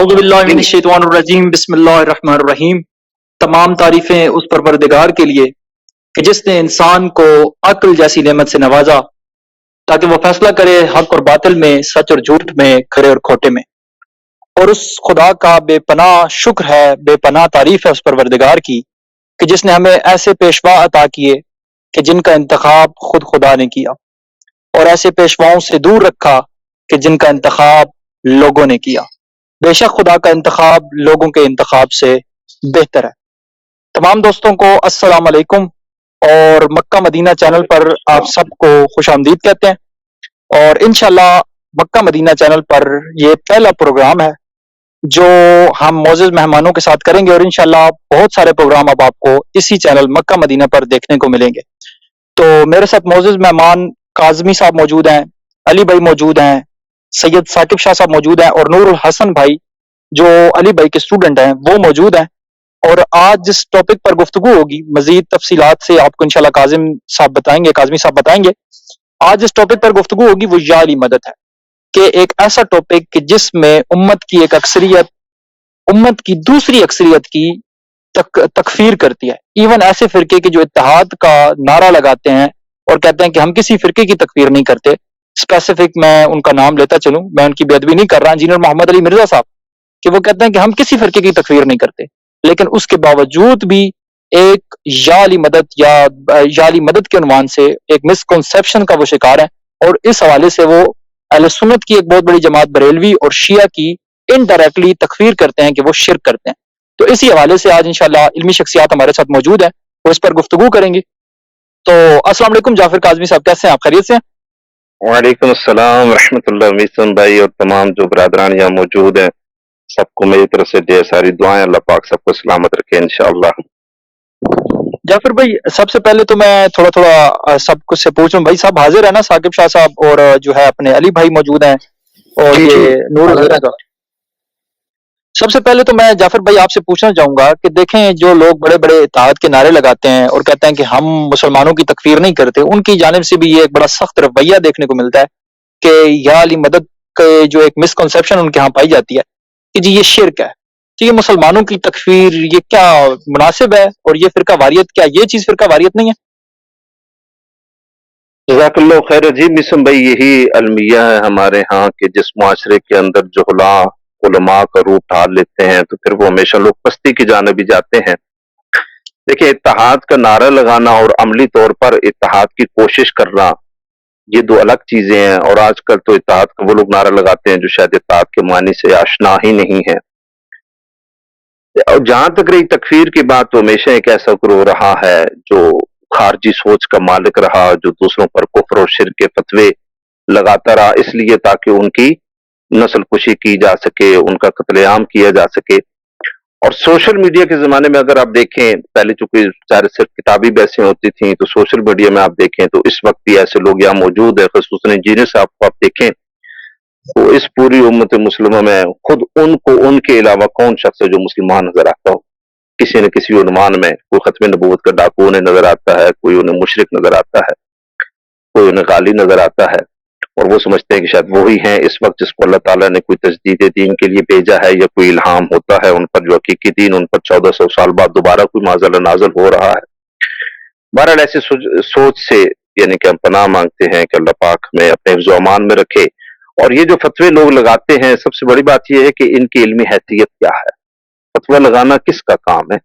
اعوذ باللہ جی من الشیطان الرجیم، بسم اللہ الرحمن الرحیم۔ تمام تعریفیں اس پروردگار کے لیے کہ جس نے انسان کو عقل جیسی نعمت سے نوازا تاکہ وہ فیصلہ کرے حق اور باطل میں، سچ اور جھوٹ میں، کھرے اور کھوٹے میں۔ اور اس خدا کا بے پناہ شکر ہے، بے پناہ تعریف ہے اس پروردگار کی کہ جس نے ہمیں ایسے پیشوا عطا کیے کہ جن کا انتخاب خود خدا نے کیا، اور ایسے پیشواؤں سے دور رکھا کہ جن کا انتخاب لوگوں نے کیا۔ بے شک خدا کا انتخاب لوگوں کے انتخاب سے بہتر ہے۔ تمام دوستوں کو السلام علیکم، اور مکہ مدینہ چینل پر آپ سب کو خوش آمدید کہتے ہیں۔ اور انشاءاللہ مکہ مدینہ چینل پر یہ پہلا پروگرام ہے جو ہم معزز مہمانوں کے ساتھ کریں گے، اور انشاءاللہ بہت سارے پروگرام اب آپ کو اسی چینل مکہ مدینہ پر دیکھنے کو ملیں گے۔ تو میرے ساتھ معزز مہمان کاظمی صاحب موجود ہیں، علی بھائی موجود ہیں، سید ثاقب شاہ صاحب موجود ہیں، اور نور الحسن بھائی جو علی بھائی کے اسٹوڈنٹ ہیں وہ موجود ہیں۔ اور آج جس ٹاپک پر گفتگو ہوگی مزید تفصیلات سے آپ کو انشاءاللہ کاظمی صاحب بتائیں گے۔ آج جس ٹاپک پر گفتگو ہوگی وہ یا علی مدد ہے، کہ ایک ایسا ٹاپک کہ جس میں امت کی ایک اکثریت امت کی دوسری اکثریت کی تکفیر کرتی ہے، ایون ایسے فرقے کے جو اتحاد کا نعرہ لگاتے ہیں اور کہتے ہیں کہ ہم کسی فرقے کی تکفیر نہیں کرتے۔ اسپیسیفک میں ان کا نام لیتا چلوں، میں ان کی بے ادبی نہیں کر رہا، انجینئر محمد علی مرزا صاحب، کہ وہ کہتے ہیں کہ ہم کسی فرقے کی تکفیر نہیں کرتے، لیکن اس کے باوجود بھی ایک یا علی مدد کے عنوان سے ایک مسکنسیپشن کا وہ شکار ہے، اور اس حوالے سے وہ اہل سنت کی ایک بہت بڑی جماعت بریلوی اور شیعہ کی انڈائریکٹلی تکفیر کرتے ہیں کہ وہ شرک کرتے ہیں۔ تو اسی حوالے سے آج انشاءاللہ علمی شخصیات ہمارے ساتھ موجود ہیں، وہ اس پر گفتگو کریں گی۔ تو السلام علیکم جعفر کاظمی صاحب، کیسے ہیں آپ؟ خیریت سے ہیں؟ وعلیکم السلام ورحمۃ اللہ میسن بھائی اور تمام جو برادران یہاں موجود ہیں، سب کو میری طرف سے ڈھیر ساری دعائیں، اللہ پاک سب کو سلامت رکھے انشاءاللہ۔ جعفر بھائی سب سے پہلے تو میں تھوڑا سب کچھ سے پوچھوں، بھائی صاحب حاضر ہے نا؟ ثاقب شاہ صاحب اور جو ہے اپنے علی بھائی موجود ہیں، اور جی یہ نور حاضر کا۔ سب سے پہلے تو میں جعفر بھائی آپ سے پوچھنا چاہوں گا کہ دیکھیں جو لوگ بڑے بڑے اتحاد کے نعرے لگاتے ہیں اور کہتے ہیں کہ ہم مسلمانوں کی تکفیر نہیں کرتے، ان کی جانب سے بھی یہ ایک بڑا سخت رویہ دیکھنے کو ملتا ہے کہ یا علی مدد کے جو ایک مسکنسیپشن ان کے ہاں پائی جاتی ہے کہ جی یہ شرک ہے، تو یہ مسلمانوں کی تکفیر یہ کیا مناسب ہے؟ اور یہ فرقہ واریت، کیا یہ چیز فرقہ واریت نہیں ہے؟ جزاک اللہ خیر۔ جی مسن بھائی، یہی المیہ ہے ہمارے ہاں کہ جس معاشرے کے اندر جہلاء علماء کا روپ ڈھال لیتے ہیں تو پھر وہ ہمیشہ لوگ پستی کی جانب بھی جاتے ہیں۔ دیکھیں، اتحاد کا نعرہ لگانا اور عملی طور پر اتحاد کی کوشش کرنا یہ دو الگ چیزیں ہیں، اور آج کل تو اتحاد کا وہ لوگ نعرہ لگاتے ہیں جو شاید اتحاد کے معنی سے آشنا ہی نہیں ہے۔ اور جہاں تک رہی تکفیر کی بات، تو ہمیشہ ایک ایسا گروہ رہا ہے جو خارجی سوچ کا مالک رہا، جو دوسروں پر کفر اور شرک کے فتوے لگاتا رہا، اس لیے تاکہ ان کی نسل کشی کی جا سکے، ان کا قتل عام کیا جا سکے۔ اور سوشل میڈیا کے زمانے میں اگر آپ دیکھیں، پہلے چونکہ صرف کتابی بحثیں ہوتی تھیں، تو سوشل میڈیا میں آپ دیکھیں تو اس وقت بھی ایسے لوگ یہاں موجود ہیں، خصوصاً انجینئر صاحب کو آپ دیکھیں تو اس پوری امت مسلمہ میں خود ان کو ان کے علاوہ کون شخص ہے جو مسلمان نظر آتا ہو؟ کسی نہ کسی عنوان میں کوئی ختم نبوت کا ڈاکو انہیں نظر آتا ہے، کوئی انہیں مشرک نظر آتا ہے، کوئی انہیں غالی نظر آتا ہے، اور وہ سمجھتے ہیں کہ شاید وہی ہیں اس وقت جس کو اللہ تعالیٰ نے کوئی تجدید دین کے لیے بھیجا ہے، یا کوئی الہام ہوتا ہے ان پر جو حقیقی دین ان پر 1400 سال بعد دوبارہ کوئی معاذ نازل ہو رہا ہے۔ بہرحال ایسے سوچ سے یعنی کہ ہم پناہ مانگتے ہیں کہ اللہ پاک ہمیں اپنے حفظ و امان میں رکھے۔ اور یہ جو فتوے لوگ لگاتے ہیں، سب سے بڑی بات یہ ہے کہ ان کی علمی حیثیت کیا ہے؟ فتویٰ لگانا کس کا کام ہے؟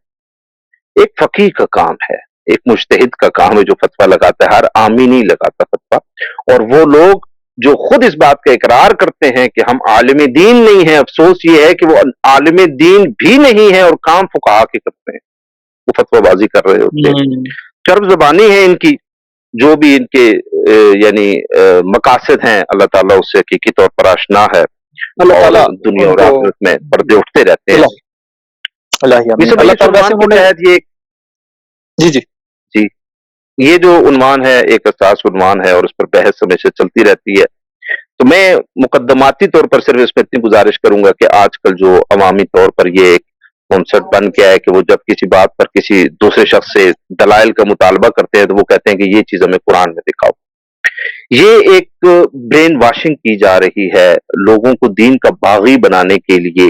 ایک فقیہ کا کام ہے، ایک مجتہد کا کام ہے جو فتویٰ لگاتا ہے، ہر عامی نہیں لگاتا فتویٰ۔ اور وہ لوگ جو خود اس بات کا اقرار کرتے ہیں کہ ہم عالم دین نہیں ہیں، افسوس یہ ہے کہ وہ عالم دین بھی نہیں ہے اور کام فقہا کے کرتے ہیں، وہ فتویٰ بازی کر رہے ہوتے ہیں۔ چرب زبانی ہے ان کی، جو بھی ان کے یعنی مقاصد ہیں، اللہ تعالیٰ اس سے حقیقی طور پر آشنا ہے، اللہ اور تعالیٰ دنیا اور آخرت میں پردے اٹھتے رہتے ہیں۔ اللہ تعالیٰ جی جی جی، یہ جو عنوان ہے ایک حساس عنوان ہے، اور اس پر بحث ہمیشہ چلتی رہتی ہے۔ تو میں مقدماتی طور پر صرف اس میں اتنی گزارش کروں گا کہ آج کل جو عوامی طور پر یہ ایک کانسیپٹ بن گیا ہے کہ وہ جب کسی بات پر کسی دوسرے شخص سے دلائل کا مطالبہ کرتے ہیں تو وہ کہتے ہیں کہ یہ چیز ہمیں قرآن میں دکھاؤ۔ یہ ایک برین واشنگ کی جا رہی ہے لوگوں کو دین کا باغی بنانے کے لیے،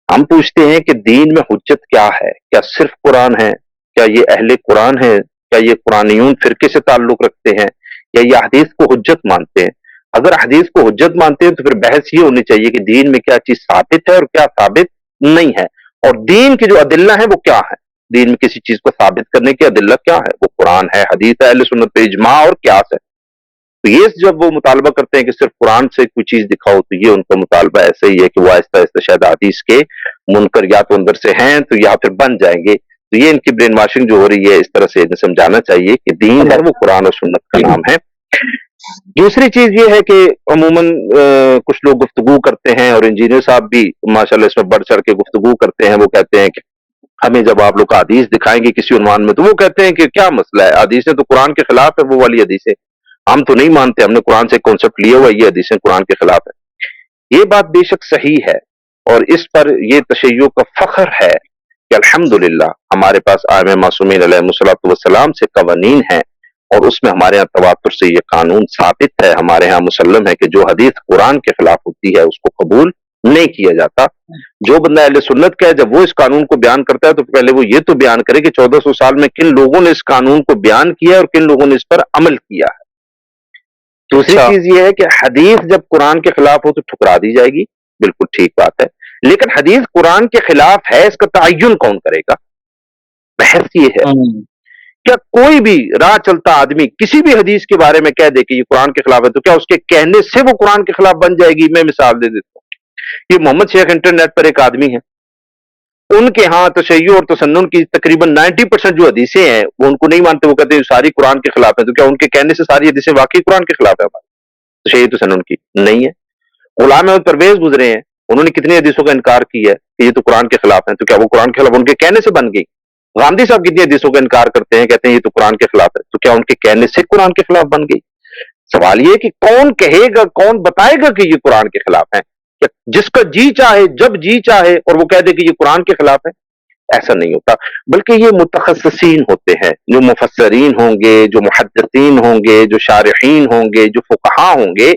ہم پوچھتے ہیں کہ دین میں حجت کیا ہے؟ کیا صرف قرآن ہے؟ کیا یہ اہل قرآن ہے؟ کیا یہ قرآنیون فرقے سے تعلق رکھتے ہیں یا یہ حدیث کو حجت مانتے ہیں؟ اگر حدیث کو حجت مانتے ہیں تو پھر بحث یہ ہونی چاہیے کہ دین میں کیا چیز ثابت ہے اور کیا ثابت نہیں ہے، اور دین کے جو ادلہ ہیں وہ کیا ہے؟ دین میں کسی چیز کو ثابت کرنے کے ادلہ کیا ہے؟ وہ قرآن ہے، حدیث ہے، اہل سنت پہ اجماع اور قیاس ہے۔ تو یہ جب وہ مطالبہ کرتے ہیں کہ صرف قرآن سے کوئی چیز دکھاؤ، تو یہ ان کا مطالبہ ایسا ہی ہے کہ وہ آہستہ آہستہ شاید حدیث کے منکر یا تو اندر سے ہیں تو یا پھر بن جائیں گے۔ تو یہ ان کی برین واشنگ جو ہو رہی ہے، اس طرح سے انہیں سمجھانا چاہیے کہ دین ہے وہ قرآن اور سنت کا نام ہے۔ دوسری چیز یہ ہے کہ عموماً کچھ لوگ گفتگو کرتے ہیں، اور انجینئر صاحب بھی ماشاءاللہ اس میں بڑھ چڑھ کے گفتگو کرتے ہیں۔ وہ کہتے ہیں کہ ہمیں جب آپ لوگ حدیث دکھائیں گے کسی عنوان میں، تو وہ کہتے ہیں کہ کیا مسئلہ ہے، حدیثیں تو قرآن کے خلاف ہے، وہ والی حدیثیں ہم تو نہیں مانتے، ہم نے قرآن سے کانسیپٹ لیا ہوا، یہ حدیثیں قرآن کے خلاف ہے۔ یہ بات بے شک صحیح ہے، اور اس پر یہ تشیع کا فخر ہے کہ الحمدللہ ہمارے پاس ائمہ معصومین علیہ الصلوۃ والسلام سے قوانین ہیں، اور اس میں ہمارے ہاں تواتر سے یہ قانون ثابت ہے، ہمارے ہاں مسلم ہے کہ جو حدیث قرآن کے خلاف ہوتی ہے اس کو قبول نہیں کیا جاتا۔ جو بندہ اہل سنت کا ہے، جب وہ اس قانون کو بیان کرتا ہے تو پہلے وہ یہ تو بیان کرے کہ 1400 سال میں کن لوگوں نے اس قانون کو بیان کیا اور کن لوگوں نے اس پر عمل کیا ہے۔ دوسری چیز یہ ہے کہ حدیث جب قرآن کے خلاف ہو تو ٹھکرا دی جائے گی، بالکل ٹھیک بات ہے، لیکن حدیث قرآن کے خلاف ہے، اس کا تعین کون کرے گا؟ بحث یہ ہے کیا کوئی بھی راہ چلتا آدمی کسی بھی حدیث کے بارے میں کہہ دے کہ یہ قرآن کے خلاف ہے تو کیا اس کے کہنے سے وہ قرآن کے خلاف بن جائے گی؟ میں مثال دے دیتا ہوں، یہ محمد شیخ انٹرنیٹ پر ایک آدمی ہے، ان کے ہاں تشیع اور تسنن کی تقریباً 90% جو حدیثیں ہیں وہ ان کو نہیں مانتے، وہ کہتے ہیں ساری قرآن کے خلاف ہیں۔ تو کیا ان کے کہنے سے ساری حدیثیں واقعی قرآن کے خلاف ہے؟ ہماری تشیع تسنن کی نہیں ہے۔ غلام احمد پرویز گزرے ہیں، انہوں نے کتنی حدیثوں کا انکار کیا ہے کہ یہ تو قرآن کے خلاف ہیں، تو کیا وہ قرآن کے خلاف ان کے کہنے سے بن گئی؟ گاندھی صاحب کتنی حدیثوں کا انکار کرتے ہیں، کہتے ہیں یہ تو قرآن کے خلاف ہے، تو کیا ان کے کہنے سے قرآن کے خلاف بن گئی؟ سوال یہ کہ کون کہے گا، کون بتائے گا کہ یہ قرآن کے خلاف ہے؟ جس کا جی چاہے جب جی چاہے اور وہ کہہ دے کہ یہ قرآن کے خلاف ہے؟ ایسا نہیں ہوتا، بلکہ یہ متخصصین ہوتے ہیں، جو مفسرین ہوں گے، جو محدثین ہوں گے، جو شارحین ہوں گے، جو فقہاء ہوں گے،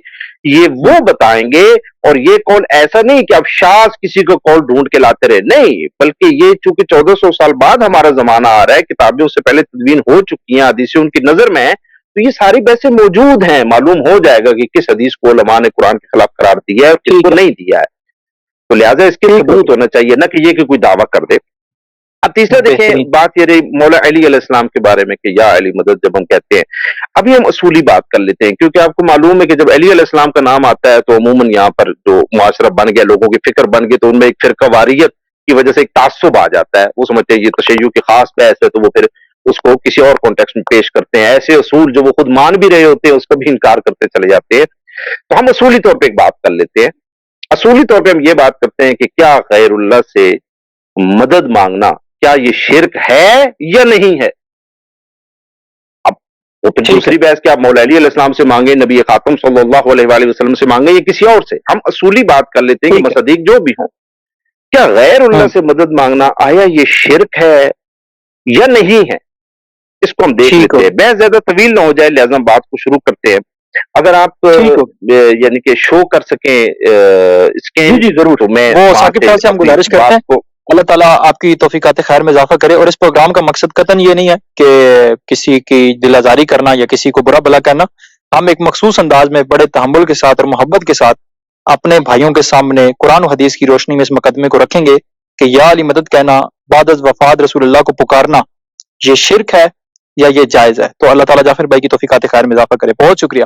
یہ وہ بتائیں گے۔ اور یہ قول ایسا نہیں کہ اب شاذ کسی کو قول ڈھونڈ کے لاتے رہے، نہیں، بلکہ یہ چونکہ 1400 سال بعد ہمارا زمانہ آ رہا ہے، کتابیں اس سے پہلے تدوین ہو چکی ہیں، حدیثیں ان کی نظر میں ہیں، تو یہ ساری بحثیں موجود ہیں، معلوم ہو جائے گا کہ کس حدیث کو علماء نے قرآن کے خلاف قرار دیا ہے اور کس کو نہیں دیا ہے۔ تو لہٰذا اس کے ثبوت ہونا چاہیے، نہ کہ یہ کہ کوئی دعویٰ کر دے۔ اب تیسرا دیکھیں بات یہ رہی مولا علی علیہ السلام کے بارے میں کہ یا علی مدد جب ہم کہتے ہیں، ابھی ہم اصولی بات کر لیتے ہیں، کیونکہ آپ کو معلوم ہے کہ جب علی علیہ السلام کا نام آتا ہے تو عموماً یہاں پر جو معاشرہ بن گیا، لوگوں کی فکر بن گئی، تو ان میں ایک فرقہ واریت کی وجہ سے ایک تعصب آ جاتا ہے، وہ سمجھتے ہیں یہ تشیع کی خاص بحث ہے، تو وہ پھر اس کو کسی اور کانٹیکسٹ میں پیش کرتے ہیں، ایسے اصول جو وہ خود مان بھی رہے ہوتے ہیں اس کا بھی انکار کرتے چلے جاتے ہیں۔ تو ہم اصولی طور پہ ایک بات کر لیتے ہیں، اصولی طور پہ ہم یہ بات کرتے ہیں کہ کیا غیر اللہ سے مدد مانگنا کیا یہ شرک ہے یا نہیں ہے؟ اب وہ پھر دوسری بحث کہ آپ مولا علی علیہ السلام سے مانگیں، نبی خاتم صلی اللہ علیہ وآلہ وسلم سے مانگیں، یا کسی اور سے، ہم اصولی بات کر لیتے ہیں کہ مصدیق جو بھی ہوں، کیا غیر اللہ سے مدد مانگنا آیا یہ شرک ہے یا نہیں ہے؟ اس کو ہم دیکھ لیتے ہیں، بحث زیادہ طویل نہ ہو جائے، لہذا ہم بات کو شروع کرتے ہیں۔ اگر آپ یعنی کہ شو کر سکیں اسکین، جی ضرور، تو میں وہ ثاقب صاحب سے ہم گزارش کرتے ہیں، اللہ تعالیٰ آپ کی توفیقات خیر میں اضافہ کرے۔ اور اس پروگرام کا مقصد قطعاً یہ نہیں ہے کہ کسی کی دل آزاری کرنا یا کسی کو برا بھلا کرنا، ہم ایک مخصوص انداز میں بڑے تحمل کے ساتھ اور محبت کے ساتھ اپنے بھائیوں کے سامنے قرآن و حدیث کی روشنی میں اس مقدمے کو رکھیں گے کہ یا علی مدد کہنا بعد از وفات رسول اللہ کو پکارنا یہ شرک ہے یا یہ جائز ہے۔ تو اللہ تعالیٰ جعفر بھائی کی توفیقات خیر میں اضافہ کرے، بہت شکریہ۔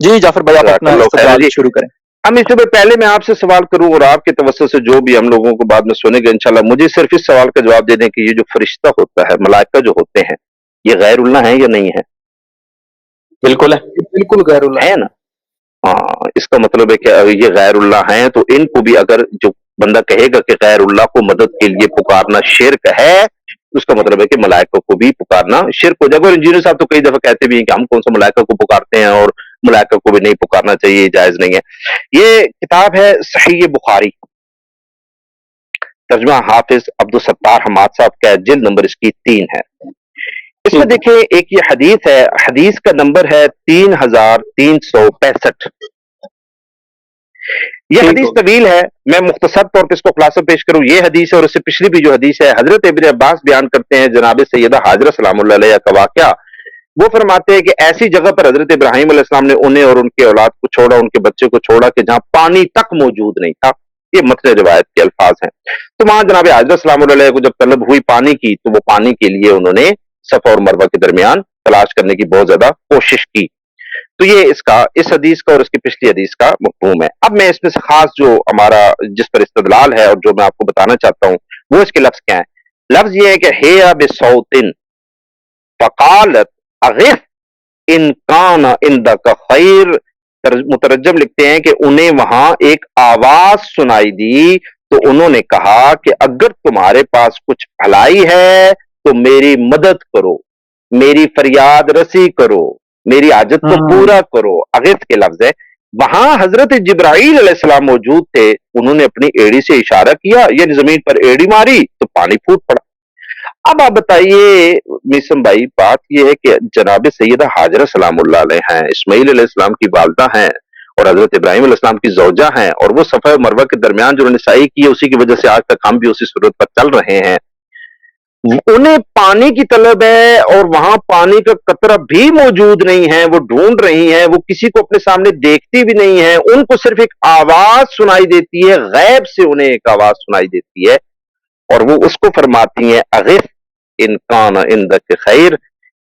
جی جعفر بھائی آپ اپنا استقبال شروع کریں۔ ہم اس سے پہلے میں آپ سے سوال کروں اور آپ کے توسط سے جو بھی ہم لوگوں کو بعد میں سنیں گے انشاءاللہ، مجھے صرف اس سوال کا جواب دے دیں کہ یہ جو فرشتہ ہوتا ہے، ملائکہ جو ہوتے ہیں، یہ غیر اللہ ہیں یا نہیں ہے؟ بالکل ہے، بالکل غیر اللہ ہے نا؟ ہاں، اس کا مطلب ہے کہ یہ غیر اللہ ہیں، تو ان کو بھی اگر جو بندہ کہے گا کہ غیر اللہ کو مدد کے لیے پکارنا شرک ہے، اس کا مطلب ہے کہ ملائکہ کو بھی پکارنا شرک ہو جائے گا۔ اور انجینئر صاحب تو کئی دفعہ کہتے بھی ہیں کہ ہم کون سا ملائکہ کو پکارتے ہیں اور ملائکہ کو بھی نہیں پکارنا چاہیے، جائز نہیں ہے۔ یہ کتاب ہے صحیح بخاری، ترجمہ حافظ عبدالستار حماد صاحب کا، جلد نمبر اس کی 3 ہے۔ اس میں دیکھیں ایک یہ حدیث ہے، حدیث کا نمبر ہے 3365۔ یہ ٹھیک حدیث ہو طویل ہے، میں مختصر طور پہ اس کو خلاصہ پیش کروں. یہ حدیث ہے اور اس سے پچھلی بھی جو حدیث ہے، حضرت ابن عباس بیان کرتے ہیں جناب سیدہ حاجرہ سلام اللہ علیہ کا واقعہ. وہ فرماتے ہیں کہ ایسی جگہ پر حضرت ابراہیم علیہ السلام نے انہیں اور ان کے اولاد کو چھوڑا، ان کے بچے کو چھوڑا کہ جہاں پانی تک موجود نہیں تھا. یہ متن روایت کے الفاظ ہیں. تو وہاں جناب حاجرہ سلام اللہ علیہ کو جب طلب ہوئی پانی کی تو وہ پانی کے لیے انہوں نے صفا اور مروہ کے درمیان تلاش کرنے کی بہت زیادہ کوشش کی. تو یہ اس حدیث کا اور اس کی پچھلی حدیث کا مفہوم ہے. اب میں اس میں سے خاص جو ہمارا جس پر استدلال ہے اور جو میں آپ کو بتانا چاہتا ہوں وہ اس کے لفظ کیا ہے. لفظ یہ ہے کہ ہیا بصوت فقالت اغث ان کان عندک خیر. مترجم لکھتے ہیں کہ انہیں وہاں ایک آواز سنائی دی تو انہوں نے کہا کہ اگر تمہارے پاس کچھ بھلائی ہے تو میری مدد کرو، میری فریاد رسی کرو، میری حاجت کو پورا کرو. اغث کے لفظ ہے. وہاں حضرت جبرائیل علیہ السلام موجود تھے، انہوں نے اپنی ایڑی سے اشارہ کیا، یعنی زمین پر ایڑی ماری تو پانی پھوٹ پڑا. اب آپ بتائیے میسم بھائی، بات یہ ہے کہ جناب سیدہ حاجرہ سلام اللہ علیہ ہیں، اسماعیل علیہ السلام کی والدہ ہیں اور حضرت ابراہیم علیہ السلام کی زوجہ ہیں، اور وہ صفا مروہ کے درمیان جو انہوں نے سعی کی ہے اسی کی وجہ سے آج تک ہم بھی اسی صورت پر چل رہے ہیں. انہیں پانی کی طلب ہے اور وہاں پانی کا قطرہ بھی موجود نہیں ہے، وہ ڈھونڈ رہی ہیں، وہ کسی کو اپنے سامنے دیکھتی بھی نہیں ہے. ان کو صرف ایک آواز سنائی دیتی ہے، غیب سے انہیں ایک آواز سنائی دیتی ہے اور وہ اس کو فرماتی ہیں اغث ان کان عندک خیر،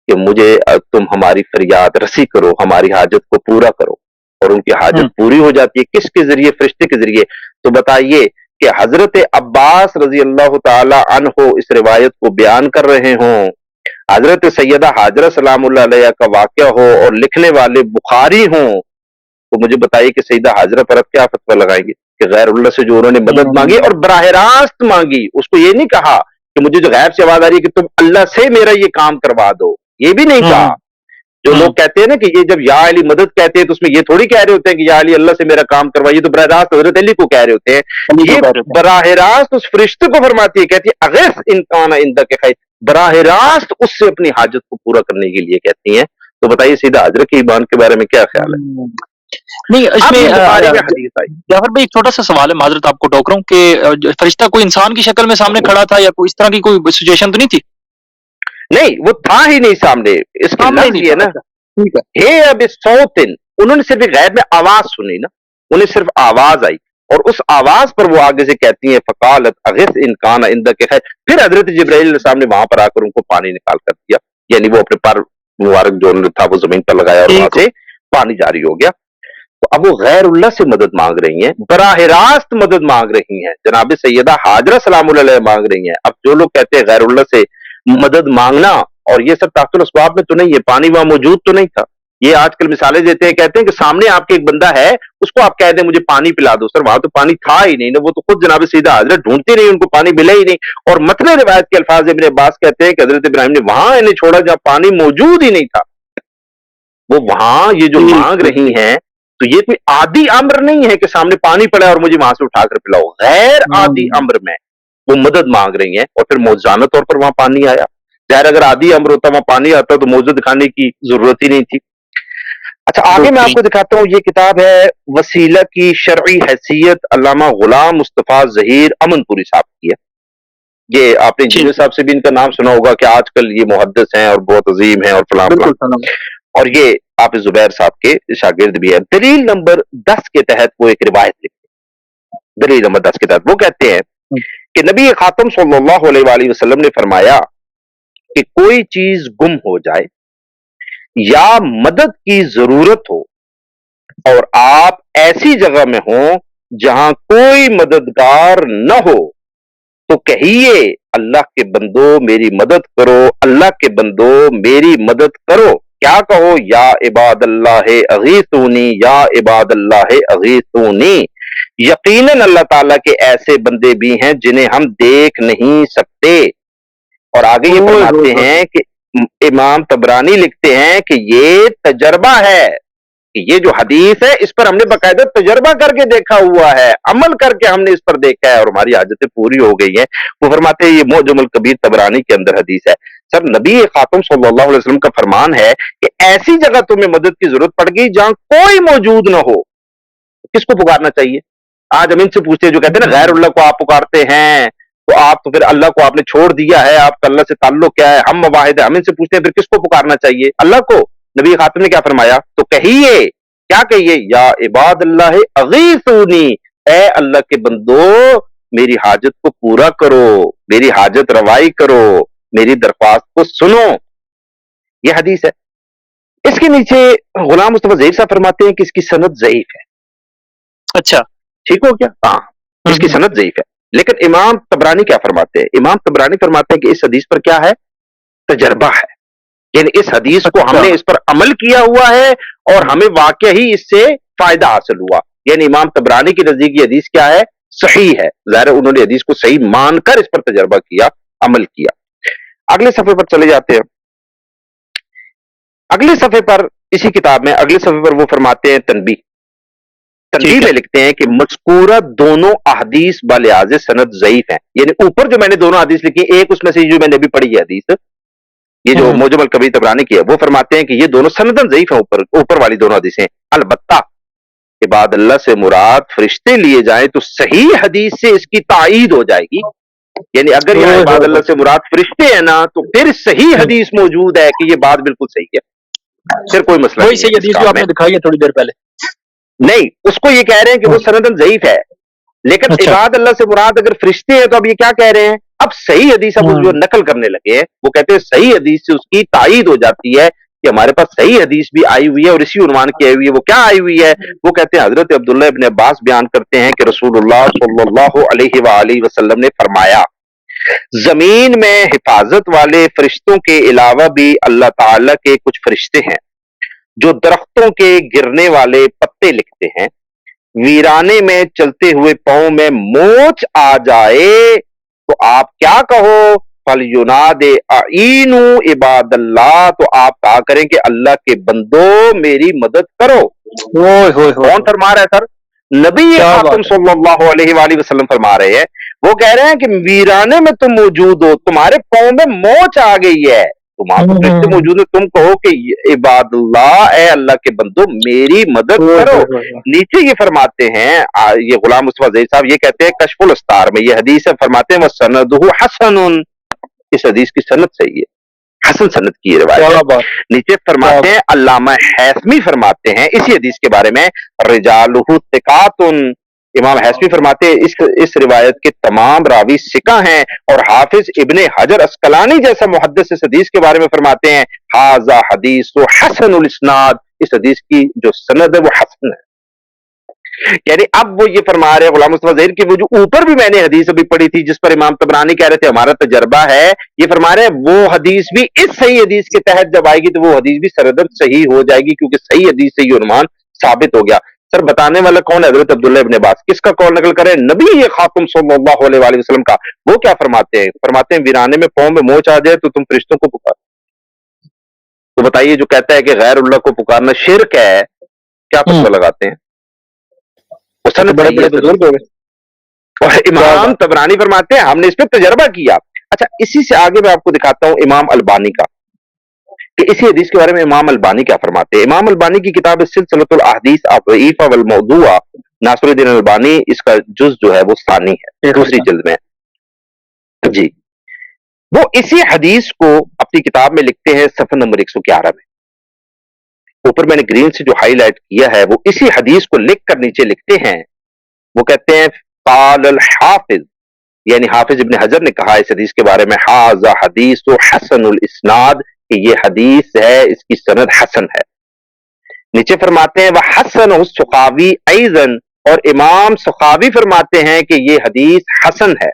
کہ مجھے تم ہماری فریاد رسی کرو، ہماری حاجت کو پورا کرو. اور ان کی حاجت پوری ہو جاتی ہے. کس کے ذریعے؟ فرشتے کے ذریعے. تو بتائیے کہ حضرت عباس رضی اللہ تعالی عنہ اس روایت کو بیان کر رہے ہوں، حضرت سیدہ حاجرہ سلام اللہ علیہ کا واقعہ ہو اور لکھنے والے بخاری ہوں، تو مجھے بتائیے کہ سیدہ حاجرہ پر اب کیا فتویٰ لگائیں گے کہ غیر اللہ سے جو انہوں نے مدد مانگی اور براہ راست مانگی، اس کو یہ نہیں کہا کہ مجھے جو غیب سے آواز آ رہی ہے کہ تم اللہ سے میرا یہ کام کروا دو، یہ بھی نہیں کہا. جو لوگ کہتے ہیں نا کہ یہ جب یا علی مدد کہتے ہیں تو اس میں یہ تھوڑی کہہ رہے ہوتے ہیں کہ یا علی اللہ سے میرا کام کروائیے، تو براہ راست حضرت علی کو کہہ رہے ہوتے ہیں. یہ براہ راست اس فرشتے کو فرماتی ہے، کہتی ہے اغث ان کان عندک خیر، براہ راست اس سے اپنی حاجت کو پورا کرنے کے لیے کہتی ہیں. تو بتائیے سیدھا حاجرہ کی ایمان کے بارے میں کیا خیال ہے؟ نہیں، اس میں حدیث آئی. جعفر بھائی ایک چھوٹا سا سوال ہے، معذرت آپ کو ٹوک رہا ہوں، کہ فرشتہ کوئی انسان کی شکل میں سامنے کھڑا تھا یا کوئی اس طرح کی کوئی سچویشن تو نہیں تھی؟ نہیں، وہ تھا ہی نہیں سامنے. اس کا لفظ یہ ہے نا ہے اب صوتن، انہوں نے صرف غیب میں آواز سنی نا، انہیں صرف آواز آئی اور اس آواز پر وہ آگے سے کہتی ہیں فقالت اغث ان کان عندک خیر. پھر حضرت جبرائیل علیہ السلام نے وہاں پر آ کر ان کو پانی نکال کر دیا، یعنی وہ اپنے پر مبارک جو تھا وہ زمین پر لگایا اور وہاں سے پانی جاری ہو گیا. تو اب وہ غیر اللہ سے مدد مانگ رہی ہیں، براہ راست مدد مانگ رہی ہیں، جناب سیدہ حاجرہ سلام اللہ علیہ مانگ رہی ہیں. اب جو لوگ کہتے ہیں غیر اللہ سے مدد مانگنا اور یہ سب تحت الاسباب میں تو نہیں ہے، پانی وہاں موجود تو نہیں تھا. یہ آج کل مثالیں دیتے ہیں، کہتے ہیں کہ سامنے آپ کے ایک بندہ ہے، اس کو آپ کہہ دیں مجھے پانی پلا دو. سر وہاں تو پانی تھا ہی نہیں نا، وہ تو خود جناب سیدہ حاجرہ ڈھونڈتی رہی، ان کو پانی ملا ہی نہیں. اور متن روایت کے الفاظ ابن عباس کہتے ہیں کہ حضرت ابراہیم نے وہاں انہیں چھوڑا جہاں پانی موجود ہی نہیں تھا. وہ وہاں یہ جو مانگ رہی ہیں تو یہ کوئی عادی امر نہیں ہے کہ سامنے پانی پڑا ہے اور مجھے وہاں سے اٹھا کر پلاؤ. غیر عادی امر میں وہ مدد مانگ رہی ہیں اور پھر موجزانہ طور پر وہاں پانی آیا. ظاہر اگر عادی امر ہوتا وہاں پانی آتا تو موجود دکھانے کی ضرورت ہی نہیں تھی. اچھا آگے میں آپ کو دکھاتا ہوں، یہ کتاب ہے وسیلہ کی شرعی حیثیت، علامہ غلام مصطفیٰ ظہیر امن پوری صاحب کی ہے. یہ آپ نے انجینئر صاحب سے بھی ان کا نام سنا ہوگا کہ آج کل یہ محدث ہیں اور بہت عظیم ہیں اور فلاں فلاں، اور یہ آپ زبیر صاحب کے شاگرد بھی ہیں. دلیل نمبر 10 کے تحت وہ ایک روایت لکھتے ہیں. دلیل نمبر 10 کے تحت وہ کہتے ہیں کہ نبی خاتم صلی اللہ علیہ وآلہ وسلم نے فرمایا کہ کوئی چیز گم ہو جائے یا مدد کی ضرورت ہو اور آپ ایسی جگہ میں ہوں جہاں کوئی مددگار نہ ہو تو کہیے اللہ کے بندو میری مدد کرو، اللہ کے بندو میری مدد کرو. کیا کہو؟ یا عباد اللہ اغیثونی، یا عباد اللہ اغیثونی. یقیناً اللہ تعالیٰ کے ایسے بندے بھی ہیں جنہیں ہم دیکھ نہیں سکتے. اور آگے یہ فرماتے ہیں کہ امام طبرانی لکھتے ہیں کہ یہ تجربہ ہے، کہ یہ جو حدیث ہے اس پر ہم نے باقاعدہ تجربہ کر کے دیکھا ہوا ہے، عمل کر کے ہم نے اس پر دیکھا ہے اور ہماری حاجتیں پوری ہو گئی ہیں. وہ فرماتے ہیں یہ معجم الکبیر طبرانی کے اندر حدیث ہے. سر نبی خاتم صلی اللہ علیہ وسلم کا فرمان ہے کہ ایسی جگہ تمہیں مدد کی ضرورت پڑ گئی جہاں کوئی موجود نہ ہو، کس کو پکارنا چاہیے؟ आज हम इनसे पूछते हैं जो कहते हैं ना गैर अल्लाह को आप पुकारते हैं तो आप तो फिर अल्लाह को आपने छोड़ दिया है, आपका अल्लाह से ताल्लुक क्या है, हम मुवाहिद है। हम इनसे पूछते हैं फिर किसको पुकारना चाहिए, अल्लाह को। नबी खातिम ने क्या फरमाया, तो कहिए, क्या कहिए, या इबाद अल्लाह अगीसूनी, ए अल्लाह के बंदो मेरी हाजत को पूरा करो, मेरी हाजत रवाई करो, मेरी दरख्वास्त को सुनो। यह हदीस है। इसके नीचे गुलाम मुस्तफा ज़हीर साहब फरमाते हैं कि इसकी सनद ज़ईफ है। अच्छा, ठीक हो गया? हाँ, इसकी सनद ज़ईफ है। लेकिन इमाम तबरानी क्या फरमाते हैं, इमाम तबरानी फरमाते हैं कि इस हदीस पर क्या है, तजर्बा है। यानी इस हदीस को हमने इस पर अमल किया हुआ है और हमें वाकई ही इससे फायदा हासिल हुआ। यानी इमाम तबरानी की नजदीक ये हदीस क्या है, सही है। ज़ाहिर है उन्होंने हदीस को सही मानकर इस पर तजर्बा किया, अमल किया। अगले सफे पर चले जाते हैं। अगले सफे पर इसी किताब में अगले सफे पर वो फरमाते हैं तनबीह में लिखते हैं कि मज़कूरा दोनों अहदीस बलिहाज़े सनद ज़ईफ हैं। यानी ऊपर जो मैंने दोनों हदीस लिखी, एक उसमें से जो मैंने अभी पढ़ी है हदीस, ये जो मोजम अल कबीर तबरानी की है, वो फरमाते हैं कि ये दोनों सनदन ज़ईफ हैं, ऊपर वाली दोनों हदीसें। अलबत्ता इबाद अल्लाह से मुराद फरिश्ते लिए जाए तो सही हदीस से इसकी ताईद हो जाएगी। यानी अगर यहाँ इबाद अल्लाह से मुराद फरिश्ते है ना, तो फिर सही हदीस मौजूद है कि ये बात बिल्कुल सही है, फिर कोई मसला नहीं। सही हदीस जो आपने दिखाई है थोड़ी देर पहले, नहीं, उसको ये कह रहे हैं कि वो सनदन ज़ईफ है। लेकिन इबाद अल्लाह से मुराद अगर फरिश्ते हैं तो अब ये क्या कह रहे हैं, अब सही हदीस अब जो नकल करने लगे हैं, वो कहते हैं सही हदीस से उसकी ताईद हो जाती है कि हमारे पास सही हदीस भी आई हुई है और इसी उन्वान की आई हुई है। वो क्या आई हुई है, वो कहते हैं हजरत अब्दुल्लाह इब्न अब्बास बयान करते हैं कि रसूलुल्लाह सल्लल्लाहु अलैहि वसल्लम ने फरमाया, जमीन में हिफाजत वाले फरिश्तों के अलावा भी अल्लाह ताला के कुछ फरिश्ते हैं जो दरख्तों के गिरने वाले पत्ते लिखते हैं। वीराने में चलते हुए पांव में मोच आ जाए तो आप क्या कहो, फल युनादे आईनू इबादल्लाह, तो आप कहा करें कि अल्लाह के बंदो मेरी मदद करो। कौन फरमा रहा है सर? नबी खातम सल्लल्लाहु अलैहि वसल्लम फरमा रहे हैं। वो कह रहे हैं कि वीराने में तुम मौजूद हो, तुम्हारे पांव में मोच आ गई है, तुम आप फरिश्ते मौजूद हो, तुम कहो कि इबादुल्लाह, ए अल्लाह के बंदो मेरी मदद करो। नीचे ये फरमाते हैं, ये गुलाम मुस्तफा ज़हीर साहब ये कहते हैं कशफुल अस्तार में ये हदीस है, फरमाते हैं वसनदुहु हसनुन, इस हदीस की सनद सही है, हसन सनद की रिवायत है। नीचे फरमाते हैं अल्लामा हैसमी फरमाते हैं इसी हदीस के बारे में, रिजालुहु तिकातुन, इमाम हैसमी फरमाते हैं इस रिवायत के तमाम रावी सिका हैं। और हाफिज इब्ने हजर अस्कलानी जैसा मुहद्दिस इस हदीस के बारे में फरमाते हैं हाजा हदीस हसनुल इस्नाद, इस हदीस की जो सनद है वो हसन है। यानी अब वो ये फरमा रहे हैं गुलाम मुस्तफा ज़हीर की वो जो ऊपर भी मैंने हदीस अभी पढ़ी थी जिस पर इमाम तबरानी कह रहे थे हमारा तजर्बा है, ये फरमा रहे हैं वो हदीस भी इस सही हदीस के तहत जब आएगी तो वो हदीस भी सरदन सही हो जाएगी, क्योंकि सही हदीस से ये उन्वान साबित हो गया। सर बताने वाला कौन है? हज़रत अब्दुल्लाह इब्न अब्बास। किसका कौल नकल करें? नबी खातम सल्लल्लाहु अलैहि वसल्लम का। वो क्या फरमाते हैं? फरमाते हैं वीराने में पांव में मोच आ जाए तो तुम फरिश्तों को पुकार। तो बताइए जो कहता है कि गैर अल्लाह को पुकारना शिर्क है, क्या फतवा लगाते हैं? बड़े बड़े बुजुर्ग हो गए। और इमाम तबरानी फरमाते हैं हमने इस पर तजर्बा किया। अच्छा, इसी से आगे मैं आपको दिखाता हूं इमाम अलबानी का, कि इसी हदीस के बारे में इमाम अलबानी क्या फरमाते हैं। इमाम अलबानी की किताब सिलसिलतुल अहदीस अज़ईफा वल मौदूआ, नासिरुद्दीन अलबानी इसका जुज जो है वो सानी है, दूसरी जिल्द में जी। वो इसी हदीस को अपनी किताब में लिखते हैं सफ़ा नंबर 111 में। ऊपर मैंने ग्रीन से जो हाईलाइट किया है वो इसी हदीस को लिखकर नीचे लिखते हैं। वो कहते हैं क़ाल अल हाफिज, यानी हाफिज इब्न हजर ने कहा इस हदीस के बारे में, हाज़ा हदीस हसनुल इस्नाद, कि ये हदीस है इसकी सनद हसन है। नीचे फरमाते हैं वह हसन सुखावी ऐज़न, और इमाम सुखावी फरमाते हैं कि ये हदीस हसन है।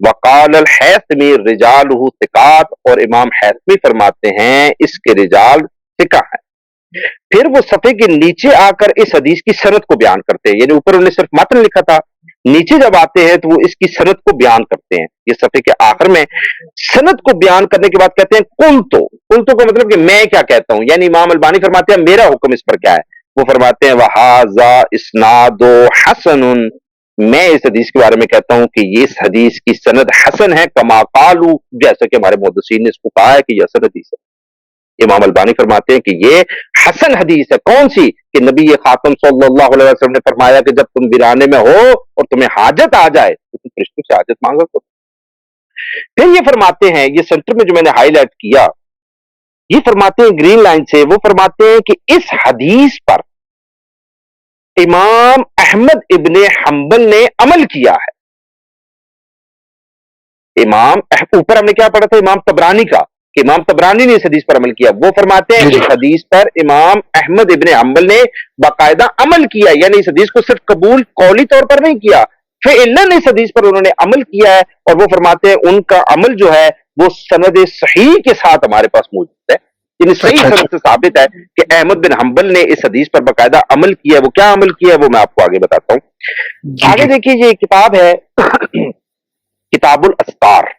वक़ाल अल हैसमी रिजालुहु तिकात, और इमाम हैसमी फरमाते हैं इसके रिजाल तिका है। फिर वो सफ़े के नीचे आकर इस हदीस की सनद को बयान करते हैं, यानी ऊपर उन्होंने सिर्फ मतन लिखा था, नीचे जब आते हैं तो वो इसकी सनद को बयान करते हैं। ये सफ़े के आखिर में सनद को बयान करने के बाद कहते हैं कुल तो का मतलब कि मैं क्या कहता हूं, यानी इमाम अलबानी फरमाते हैं मेरा हुक्म इस पर क्या है। वो फरमाते हैं वहाज़ा इस्नादो हसनुन, मैं इस हदीस के बारे में कहता हूं कि ये इस हदीस की सनद हसन है, कमा कालू, जैसा कि हमारे मुहद्दिसीन ने इसको कहा है कि यह हसन हदीस है। इमाम अलबानी फरमाते हैं कि ये हसन हदीस है। कौन सी? कि नबी खातम सल्लल्लाहु अलैहि वसल्लम ने फरमाया कि जब तुम वीराने में हो और तुम्हें हाजत आ जाए तो तुम फरिश्तों से हाजत मांगा करो। फिर ये फरमाते हैं, ये सेंटर में जो मैंने हाईलाइट किया, ये फरमाते हैं ग्रीन लाइन से, वो फरमाते हैं कि इस हदीस पर इमाम अहमद इब्ने हंबल ने अमल किया है। ऊपर हमने क्या पढ़ा था इमाम तबरानी का, कि इमाम तबरानी ने इस हदीस पर अमल किया। वो फरमाते हैं इस हदीस पर इमाम अहमद इब्ने हंबल ने बाकायदा अमल किया, यानी इस हदीस को सिर्फ कबूल कौली तौर पर नहीं किया, फिर इस हदीस पर उन्होंने अमल किया है। और वो फरमाते हैं उनका अमल जो है वो सनद सही के साथ हमारे पास मौजूद है, यानी सही सनद से साबित है कि अहमद बिन हंबल ने इस हदीस पर बाकायदा अमल किया है। वो क्या अमल किया है वो मैं आपको आगे बताता हूं। आगे देखिए, ये किताब है किताबुल अस्कार।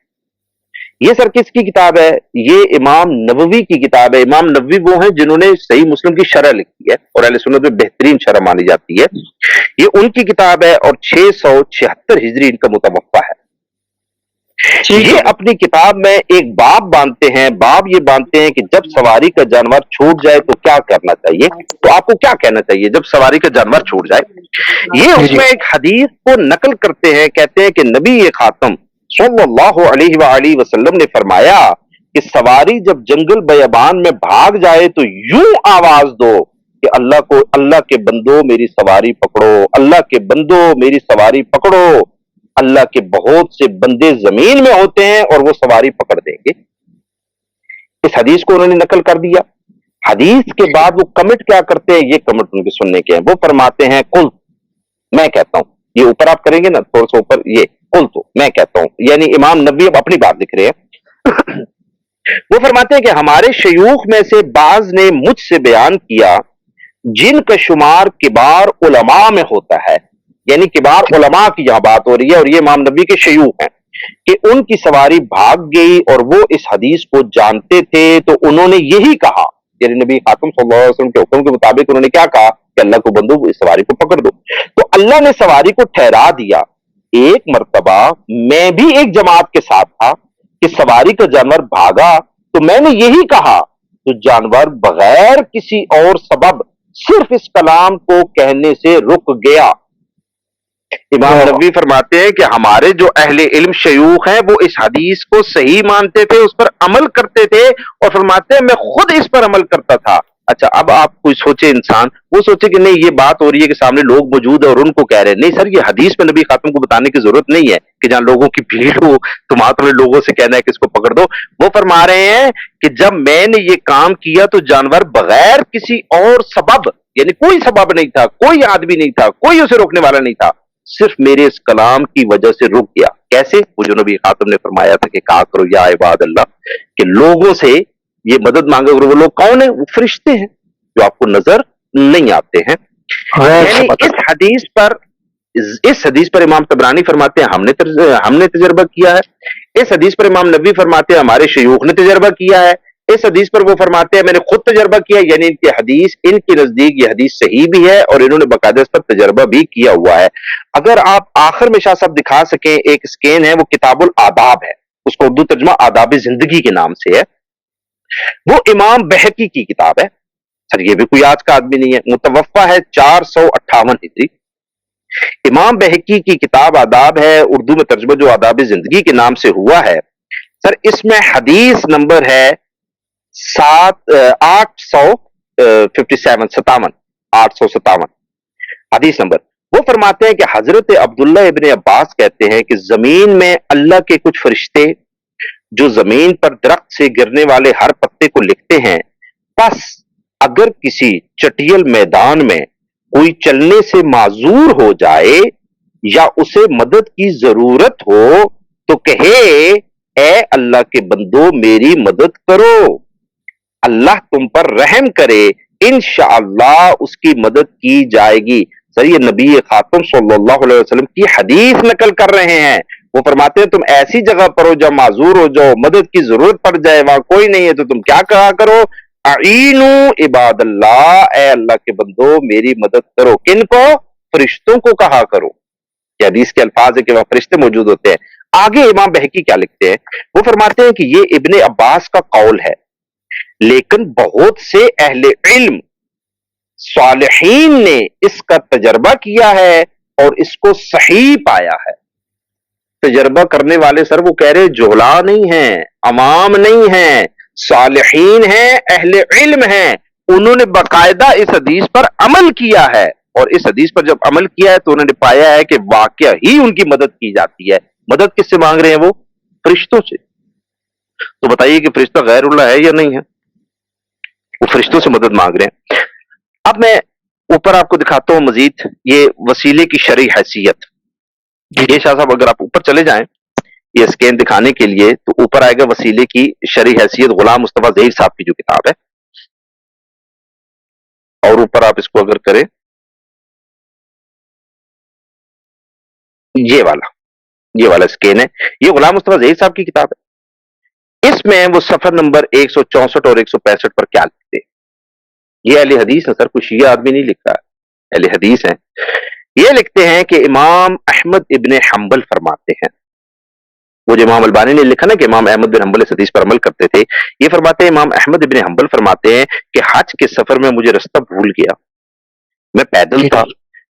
ये सर किसकी किताब है? ये इमाम नववी की किताब है। इमाम नववी वो हैं जिन्होंने सही मुस्लिम की शरह लिखी है और अहले सुन्नत में बेहतरीन शरह मानी जाती है। ये उनकी किताब है और 676 हिजरी इनका मुतवफ़ा है। ये अपनी किताब में एक बाब बांधते हैं। बाब ये बांधते हैं कि जब सवारी का जानवर छूट जाए तो क्या करना चाहिए, तो आपको क्या कहना चाहिए जब सवारी का जानवर छूट जाए। ये उसमें एक हदीस को नकल करते हैं, कहते हैं कि नबी खातम सल्लल्लाहु अलैहि वसल्लम ने फरमाया कि सवारी जब जंगल बयाबान में भाग जाए तो यूं आवाज दो कि अल्लाह के बंदो मेरी सवारी पकड़ो, अल्लाह के बंदो मेरी सवारी पकड़ो। अल्लाह के बहुत से बंदे जमीन में होते हैं और वो सवारी पकड़ देंगे। इस हदीस को उन्होंने नकल कर दिया। हदीस के बाद वो कमेंट क्या करते हैं, ये कमेंट उनके सुनने के हैं। वो फरमाते हैं कुल, मैं कहता हूं, ये ऊपर आप करेंगे ना थोड़ा सा ऊपर, ये कुल तो मैं कहता हूं, यानी इमाम नबी अब अपनी बात लिख रहे हैं। वो फरमाते हैं कि हमारे शयूख में से बाज ने मुझसे बयान किया जिनका शुमार किबार उलमा में होता है, यानी किबार उलमा की यहां बात हो रही है और ये इमाम नबी के शयूख हैं, कि उनकी सवारी भाग गई और वो इस हदीस को जानते थे तो उन्होंने यही कहा, यानी नबी खातम सल्लल्लाहु अलैहि वसल्लम के हुक्म के मुताबिक उन्होंने क्या कहा कि अल्लाह को बंदो इस सवारी को पकड़ दो। तो अल्लाह ने सवारी को ठहरा दिया। एक मर्तबा मैं भी एक जमात के साथ था कि सवारी का जानवर भागा तो मैंने यही कहा, तो जानवर बगैर किसी और सबब सिर्फ इस कलाम को कहने से रुक गया। इमाम नबवी फरमाते हैं कि हमारे जो अहले इल्म शयूख हैं वो इस हदीस को सही मानते थे, उस पर अमल करते थे और फरमाते हैं मैं खुद इस पर अमल करता था। अच्छा, अब आप कोई सोचे इंसान, वो सोचे कि नहीं ये बात हो रही है कि सामने लोग मौजूद है और उनको कह रहे हैं। नहीं सर, ये हदीस में नबी खातम को बताने की जरूरत नहीं है कि जहां लोगों की भीड़ हो तुम्हें लोगों से कहना है कि इसको पकड़ दो। वो फरमा रहे हैं कि जब मैंने ये काम किया तो जानवर बगैर किसी और सबब, यानी कोई सबब नहीं था, कोई आदमी नहीं था, कोई उसे रोकने वाला नहीं था, सिर्फ मेरे इस कलाम की वजह से रुक गया। कैसे? वो जो नबी खातम ने फरमाया था कि कहा करो या इबाद अल्लाह, कि लोगों से ये मदद मांगे। वो लोग कौन है? वो फरिश्ते हैं जो आपको नजर नहीं आते हैं। यानी इस हदीस पर इमाम तबरानी फरमाते हैं हमने तजर्बा किया है। इस हदीस पर इमाम नबी फरमाते हैं हमारे शयूख ने तजर्बा किया है। इस हदीस पर वो फरमाते हैं मैंने खुद तजर्बा किया, यानी इनकी हदीस, इनके नजदीक ये हदीस सही भी है और इन्होंने बाकायदा इस पर तजर्बा भी किया हुआ है। अगर आप आखिर में शाह साहब दिखा सकें, एक स्कैन है, वो किताबुल आदाब है, उसका उर्दू तर्जुमा आदाब जिंदगी के नाम से है। वो इमाम बहकी की किताब है। सर ये भी कोई आज का आदमी नहीं है, मुतवफ़ा है 458 हिजरी। इमाम बहकी की किताब आदाब है, उर्दू में तर्जुमा जो आदाब जिंदगी के नाम से हुआ है। सर इसमें हदीस नंबर है 857 हदीस नंबर। वो फरमाते हैं कि हजरत अब्दुल्ला इब्ने अब्बास कहते हैं कि जमीन में अल्लाह के कुछ फरिश्ते जो जमीन पर दरख्त से गिरने वाले हर पत्ते को लिखते हैं, बस अगर किसी चटियल मैदान में कोई चलने से माजूर हो जाए या उसे मदद की जरूरत हो तो कहे ए अल्लाह के बंदो मेरी मदद करो, अल्लाह तुम पर रहम करे, इंशाअल्लाह उसकी मदद की जाएगी। सर ये नबी खातम सल्लल्लाहु अलैहि वसल्लम की हदीस नकल कर रहे हैं। वो फरमाते हैं तुम ऐसी जगह पर हो जब माजूर हो जाओ, मदद की जरूरत पड़ जाए, वहां कोई नहीं है तो तुम क्या कहा करो, अईनू इबादल्लाह, ए अल्लाह के बंदो मेरी मदद करो। किनको? फरिश्तों को कहा करो। ये हदीस के अल्फाज है कि वहां फरिश्ते मौजूद होते हैं। आगे इमाम बहकी क्या लिखते हैं, वो फरमाते हैं कि ये इब्ने अब्बास का कौल है, लेकिन बहुत से अहले इल्म صالحین نے اس کا تجربہ کیا ہے اور اس کو صحیح پایا ہے. تجربہ کرنے والے سر وہ کہہ رہے جہلا نہیں ہیں، عوام نہیں ہیں، صالحین ہیں، اہل علم ہیں، انہوں نے باقاعدہ اس حدیث پر عمل کیا ہے، اور اس حدیث پر جب عمل کیا ہے تو انہوں نے پایا ہے کہ واقعہ ہی ان کی مدد کی جاتی ہے. مدد کس سے مانگ رہے ہیں؟ وہ فرشتوں سے. تو بتائیے کہ فرشتہ غیر اللہ ہے یا نہیں ہے؟ وہ فرشتوں سے مدد مانگ رہے ہیں. اب میں اوپر آپ کو دکھاتا ہوں مزید یہ وسیلے کی شرعی حیثیت. یہ شاہ صاحب اگر آپ اوپر چلے جائیں یہ اسکین دکھانے کے لیے تو اوپر آئے گا وسیلے کی شرعی حیثیت، غلام مصطفیٰ ظہیر صاحب کی جو کتاب ہے، اور اوپر آپ اس کو اگر کریں یہ والا اسکین ہے، یہ غلام مصطفیٰ ظہیر صاحب کی کتاب ہے. اس میں وہ صفحہ نمبر 164 اور 165 پر کیا لکھتے ہیں؟ یہ اہل حدیث ہے سر، کوئی شیعہ آدمی نہیں لکھ رہا ہے، اہل حدیث ہیں. یہ لکھتے ہیں کہ امام احمد ابن حنبل فرماتے ہیں، وہ جو امام البانی نے لکھا نا کہ امام احمد بن حنبل اس حدیث پر عمل کرتے تھے، یہ فرماتے ہیں امام احمد ابن حنبل فرماتے ہیں کہ حج کے سفر میں مجھے رستہ بھول گیا، میں پیدل تھا،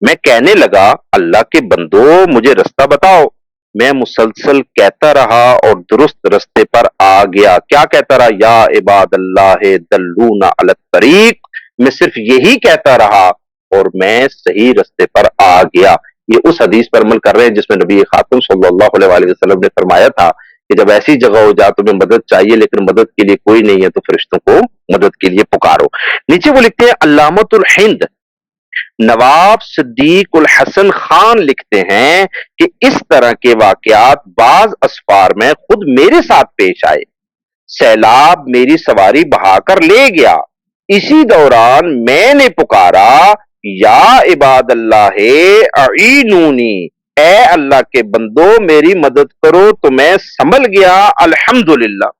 میں کہنے لگا اللہ کے بندو مجھے رستہ بتاؤ. میں مسلسل کہتا رہا اور درست رستے پر آ گیا. کیا کہتا رہا؟ یا عباد اللہ دلونا علی الطریق. میں صرف یہی کہتا رہا اور میں صحیح رستے پر آ گیا. یہ اس حدیث پر عمل کر رہے ہیں جس میں نبی خاتم صلی اللہ علیہ وسلم نے فرمایا تھا کہ جب ایسی جگہ ہو جا تمہیں مدد چاہیے لیکن مدد کے لیے کوئی نہیں ہے تو فرشتوں کو مدد کے لیے پکارو. نیچے وہ لکھتے ہیں علامۃ الہند نواب صدیق الحسن خان لکھتے ہیں کہ اس طرح کے واقعات بعض اسفار میں خود میرے ساتھ پیش آئے. سیلاب میری سواری بہا کر لے گیا، اسی دوران میں نے پکارا یا عباد اللہ اعینونی، اے اللہ کے بندو میری مدد کرو، تو میں سنبھل گیا الحمدللہ.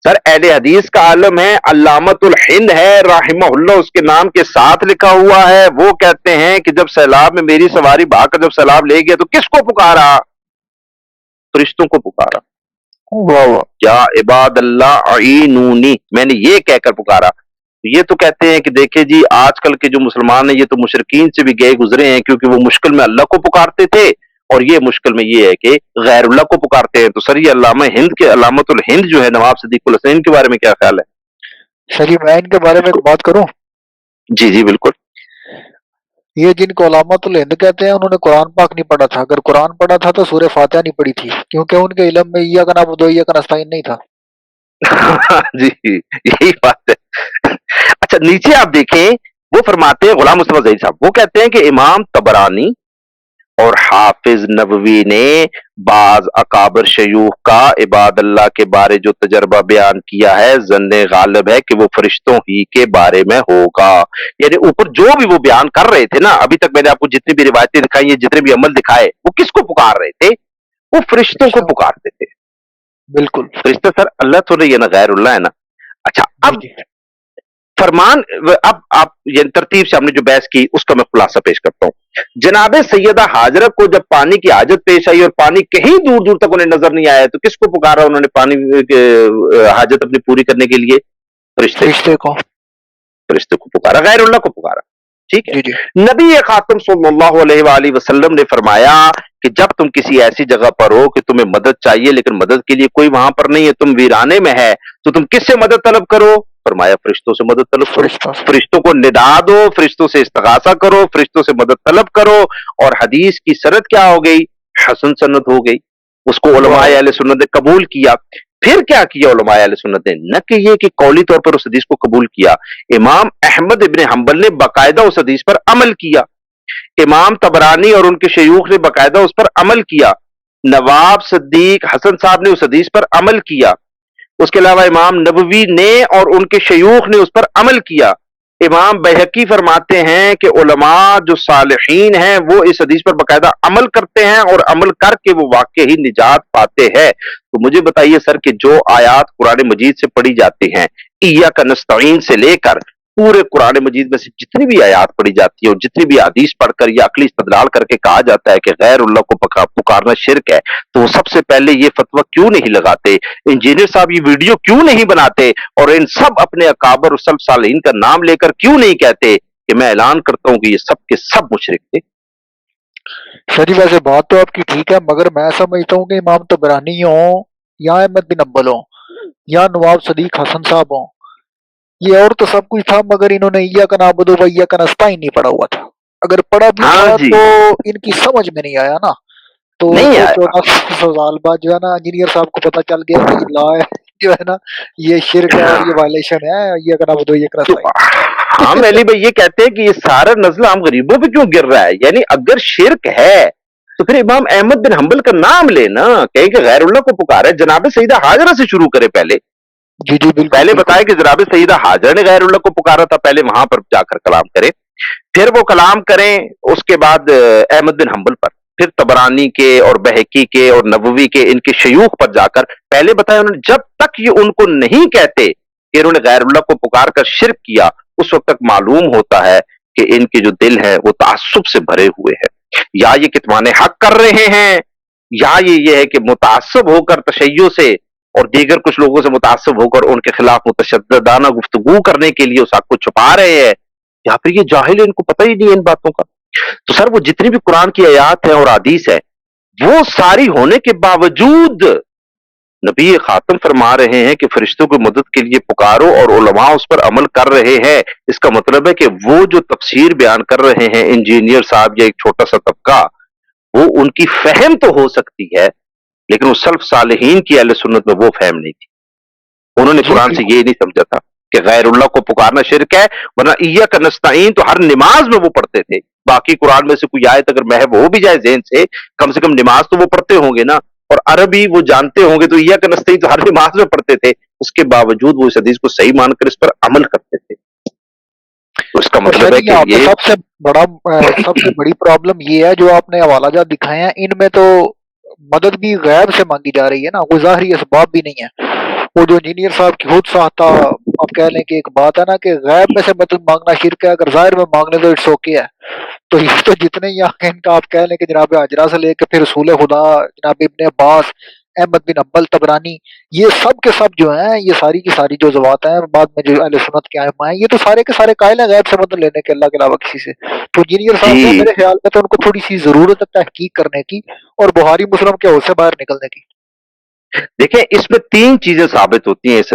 سر اہل حدیث کا عالم ہے، علامۃ الہند ہے رحمہ اللہ، اس کے نام کے ساتھ لکھا ہوا ہے. وہ کہتے ہیں کہ جب سیلاب میں میری سواری بہا کر جب سیلاب لے گیا تو کس کو پکارا؟ فرشتوں کو پکارا. یا عباد اللہ اعینونی، میں نے یہ کہہ کر پکارا. یہ تو کہتے ہیں کہ دیکھیں جی آج کل کے جو مسلمان ہیں یہ تو مشرکین سے بھی گئے گزرے ہیں، کیونکہ وہ مشکل میں اللہ کو پکارتے تھے اور یہ مشکل میں یہ ہے کہ غیر اللہ کو پکارتے ہیں. تو سر یہ علامہ ہند کے علامۃ الہند جو ہے نواب صدیق الحسین کے بارے میں کیا خیال ہے؟ سر میں ان کے بارے میں ایک بات کروں. جی جی بالکل. یہ جن کو علامۃ الہند کہتے ہیں انہوں نے قرآن پاک نہیں پڑھا تھا. اگر قرآن پڑھا تھا تو سورہ فاتحہ نہیں پڑھی تھی، کیونکہ ان کے علم میں ایاک نعبد و ایاک نستعین نہیں تھا. جی یہی بات ہے. اچھا نیچے آپ دیکھیں وہ فرماتے ہیں غلام مصطفیٰ ظہیر صاحب، وہ کہتے ہیں کہ امام طبرانی اور حافظ نووی نے بعض اکابر شیوخ کا عباد اللہ کے بارے جو تجربہ بیان کیا ہے ظن غالب ہے کہ وہ فرشتوں ہی کے بارے میں ہوگا. یعنی اوپر جو بھی وہ بیان کر رہے تھے نا، ابھی تک میں نے آپ کو جتنی بھی روایتیں دکھائی ہیں، جتنے بھی عمل دکھائے، وہ کس کو پکار رہے تھے؟ وہ فرشتوں کو پکارتے تھے. بالکل. فرشتہ سر اللہ تو نہیں ہے نا، غیر اللہ ہے نا. اچھا اب فرمان، اب آپ یہ ترتیب سے ہم نے جو بحث کی اس کا میں خلاصہ پیش کرتا ہوں. جناب سیدہ ہاجرہ کو جب پانی کی حاجت پیش آئی اور پانی کہیں دور دور تک انہیں نظر نہیں آیا تو کس کو پکارا انہوں نے پانی حاجت اپنی پوری کرنے کے لیے؟ فرشتے کو پکارا، غیر اللہ کو پکارا. ٹھیک ہے. نبی خاتم صلی اللہ علیہ وآلہ وسلم نے فرمایا کہ جب تم کسی ایسی جگہ پر ہو کہ تمہیں مدد چاہیے لیکن مدد کے لیے کوئی وہاں پر نہیں ہے، تم ویرانے میں ہے، تو تم کس سے مدد طلب کرو؟ فرمایا فرشتوں سے مدد طلب کرو. فرشتوں کو ندا دو، فرشتوں سے استغاثہ کرو، فرشتوں سے مدد طلب کرو. اور حدیث کی سند کیا ہو گئی؟ حسن سند ہو گئی. اس کو علماء اہل سنت نے قبول کیا. پھر کیا کیا علماء اہل سنت نے؟ نہ کہ یہ کہ قولی طور پر اس حدیث کو قبول کیا، امام احمد ابن حنبل نے باقاعدہ اس حدیث پر عمل کیا، امام طبرانی اور ان کے شیوخ نے باقاعدہ اس پر عمل کیا، نواب صدیق حسن صاحب نے اس حدیث پر عمل کیا، اس کے علاوہ امام نووی نے اور ان کے شیوخ نے اس پر عمل کیا. امام بیہقی فرماتے ہیں کہ علماء جو صالحین ہیں وہ اس حدیث پر باقاعدہ عمل کرتے ہیں اور عمل کر کے وہ واقع ہی نجات پاتے ہیں. تو مجھے بتائیے سر کہ جو آیات قرآن مجید سے پڑھی جاتی ہیں ایاک نستعین سے لے کر पूरे कुरान मजीद में से जितनी भी आयात पढ़ी जाती है और जितनी भी हदीस पढ़कर या अकली इस्तदलाल करके कहा जाता है कि गैरुल्लाह को पुकारना शिरक है, तो वो सबसे पहले ये फतवा क्यों नहीं लगाते, इंजीनियर साहब ये वीडियो क्यों नहीं बनाते, और इन सब अपने अकाबर और सल्फ सालिहीन का नाम लेकर क्यों नहीं कहते कि मैं ऐलान करता हूं कि ये सब के सब मुशरिक थे। सर जी वैसे बात तो आपकी ठीक है, मगर मैं समझता हूँ कि इमाम तबरानी हो या अहमद बिन अम्बल हो या नवाब सदीक हसन साहब हो, ये और तो सब कुछ था, मगर इन्होंने इय्याका नअबुदु व इय्याका नस्तईन नहीं पढ़ा हुआ था। अगर पढ़ा भी हाँ था जी, तो इनकी समझ में नहीं आया ना, तो नहीं वो आया। 1400 साल बाद जो है ना इंजीनियर साहब को पता चल गया कि ये लॉ है जो है ना, ये शिरक है और ये वायलेशन है, इय्याका नअबुदु व इय्याका तो नस्तईन। हम अली भाई ये कहते हैं कि ये सारा नजला हम गरीबों पे क्यों गिर रहा है, यानी अगर शिरक है तो फिर इमाम अहमद बिन हंबल का नाम लेना, कहे कि गैरुल्लाह को पुकारा है, जनाब सईदा हाजरा से शुरू करे पहले जी जी बिल्कुल पहले बिल्कुल। बताया कि जनाब सईदा हाजरा ने गैरुल्लाह को पुकारा था, पहले वहां पर जाकर कलाम करे, फिर वो कलाम करें उसके बाद अहमद बिन हंबल पर, फिर तबरानी के और बहकी के और नबवी के इनके शयूख पर जाकर पहले बताया उन्होंने, जब तक ये उनको नहीं कहते कि इन्होंने गैरुल्लाह को पुकार कर शिरक किया, उस वक्त तक मालूम होता है कि इनके जो दिल है वो तासुब से भरे हुए हैं, या ये कितमाने हक कर रहे हैं, या ये है कि मुतासब होकर तशय्यो से और दीगर कुछ लोगों से मुतासब होकर उनके खिलाफ मुतशद्दिदाना गुफ्तगू करने के लिए उस हक को छुपा रहे हैं, या फिर ये जाहिल है, इनको पता ही नहीं है इन बातों का। तो सर वो जितनी भी कुरान की आयात है और हदीस है, वो सारी होने के बावजूद नबी खातम फरमा रहे हैं कि फरिश्तों की मदद के लिए पुकारो और उलमा उस पर अमल कर रहे हैं। इसका मतलब है कि वो जो तफसीर बयान कर रहे हैं इंजीनियर साहब या एक छोटा सा तबका, वो उनकी फहम तो हो सकती है, लेकिन वो सल्फ सालिहीन की अहले सुन्नत में वो फहम नहीं थी। उन्होंने जी कुरान से बिल्कुल। ये नहीं समझा था कि गैरुल्लाह को पुकारना शिरक है, वरना इय्याका नस्तईन तो हर नमाज में वो पढ़ते थे। बाकी कुरान में से कोई आयत अगर महव हो भी जाए ज़हन से कम नमाज तो वो पढ़ते होंगे ना, और अरबी वो जानते होंगे, तो इय्याका नस्तईन तो हर नमाज में पढ़ते थे, उसके बावजूद वो इस हदीस को सही मानकर इस पर अमल करते थे। तो इसका और मतलब सर है जी कि यहाँ पे ये सबसे बड़ी प्रॉब्लम ये है, जो आपने हवाला जात दिखाए हैं इनमें तो मदद भी गैब से मांगी जा रही है ना, कोई ज़ाहिरी असबाब भी नहीं है। वो जो इंजीनियर साहब की खुद साहता, आप कह लें कि एक बात है ना कि गैब में से मदद मांगना शिरक है, अगर जाहिर में मांग ले तो इट्स ओके है। तो ये तो जितने ही आगे इनका आप कह लें कि जनाब हाजरा से लेकर फिर रसूल खुदा, जनाब इब्ने अब्बास, अहमद बिन अब्बल तबरानी, ये सब के सब जो हैं, ये सारी की सारी जो ज़वात हैं बाद में जो अहले सुन्नत के आइम्मा हैं, ये तो सारे के सारे कायल हैं गैब से मदद लेने के अल्लाह के अलावा किसी से। तो इंजीनियर साहब जो है, जी मेरे ख्याल में तो उनको थोड़ी सी जरूरत है तहकीक करने की और बुहारी मुस्लिम के होश से बाहर निकलने की। देखें, इसमें तीन चीजें साबित होती हैं इस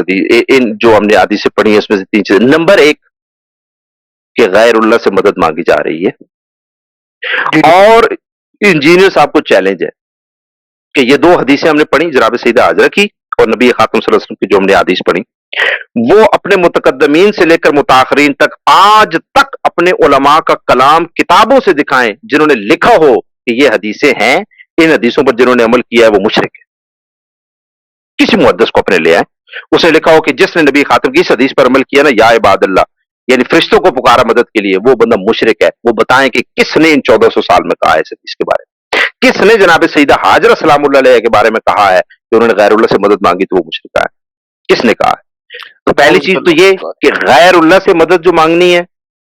इन जो हमने आदि से पढ़ी है, इसमें से तीन चीजें। नंबर एक कि गैरुल्लाह से मदद मांगी जा रही है, जी जी और इंजीनियर साहब को चैलेंज है कि ये दो हदीसें हमने पढ़ी, जनाब सईदा हाजरा की और नबी खातम सल्लल्लाहु अलैहि वसल्लम की जो हमने हदीस पढ़ी, वो अपने मुतकद्दमीन से लेकर मुताखरीन तक आज तक अपने उलमा का कलाम किताबों से दिखाएं जिन्होंने लिखा हो कि ये हदीसें हैं, इन हदीसों पर जिन्होंने अमल किया है वो मुशरिक है। किसी मुहद्दिस को अपने ले आए, उसने लिखा हो कि जिसने नबी खातम की इस हदीस पर अमल किया ना, या इबादल्लाह, यानी फरिश्तों को पुकारा मदद के लिए, वो बंदा मुशरिक है। वो बताएं कि किसने इन 1400 साल में कहा है इस हदीस के बारे में, किसने जनाब सईदा हाजरा सलामुल्लाह अलैहा के बारे में कहा है कि उन्होंने गैरुल्लाह से मदद मांगी तो वो मुशरिक है, किसने कहा है? तो पहली चीज तो ये कि गैरुल्लाह से मदद जो मांगनी है,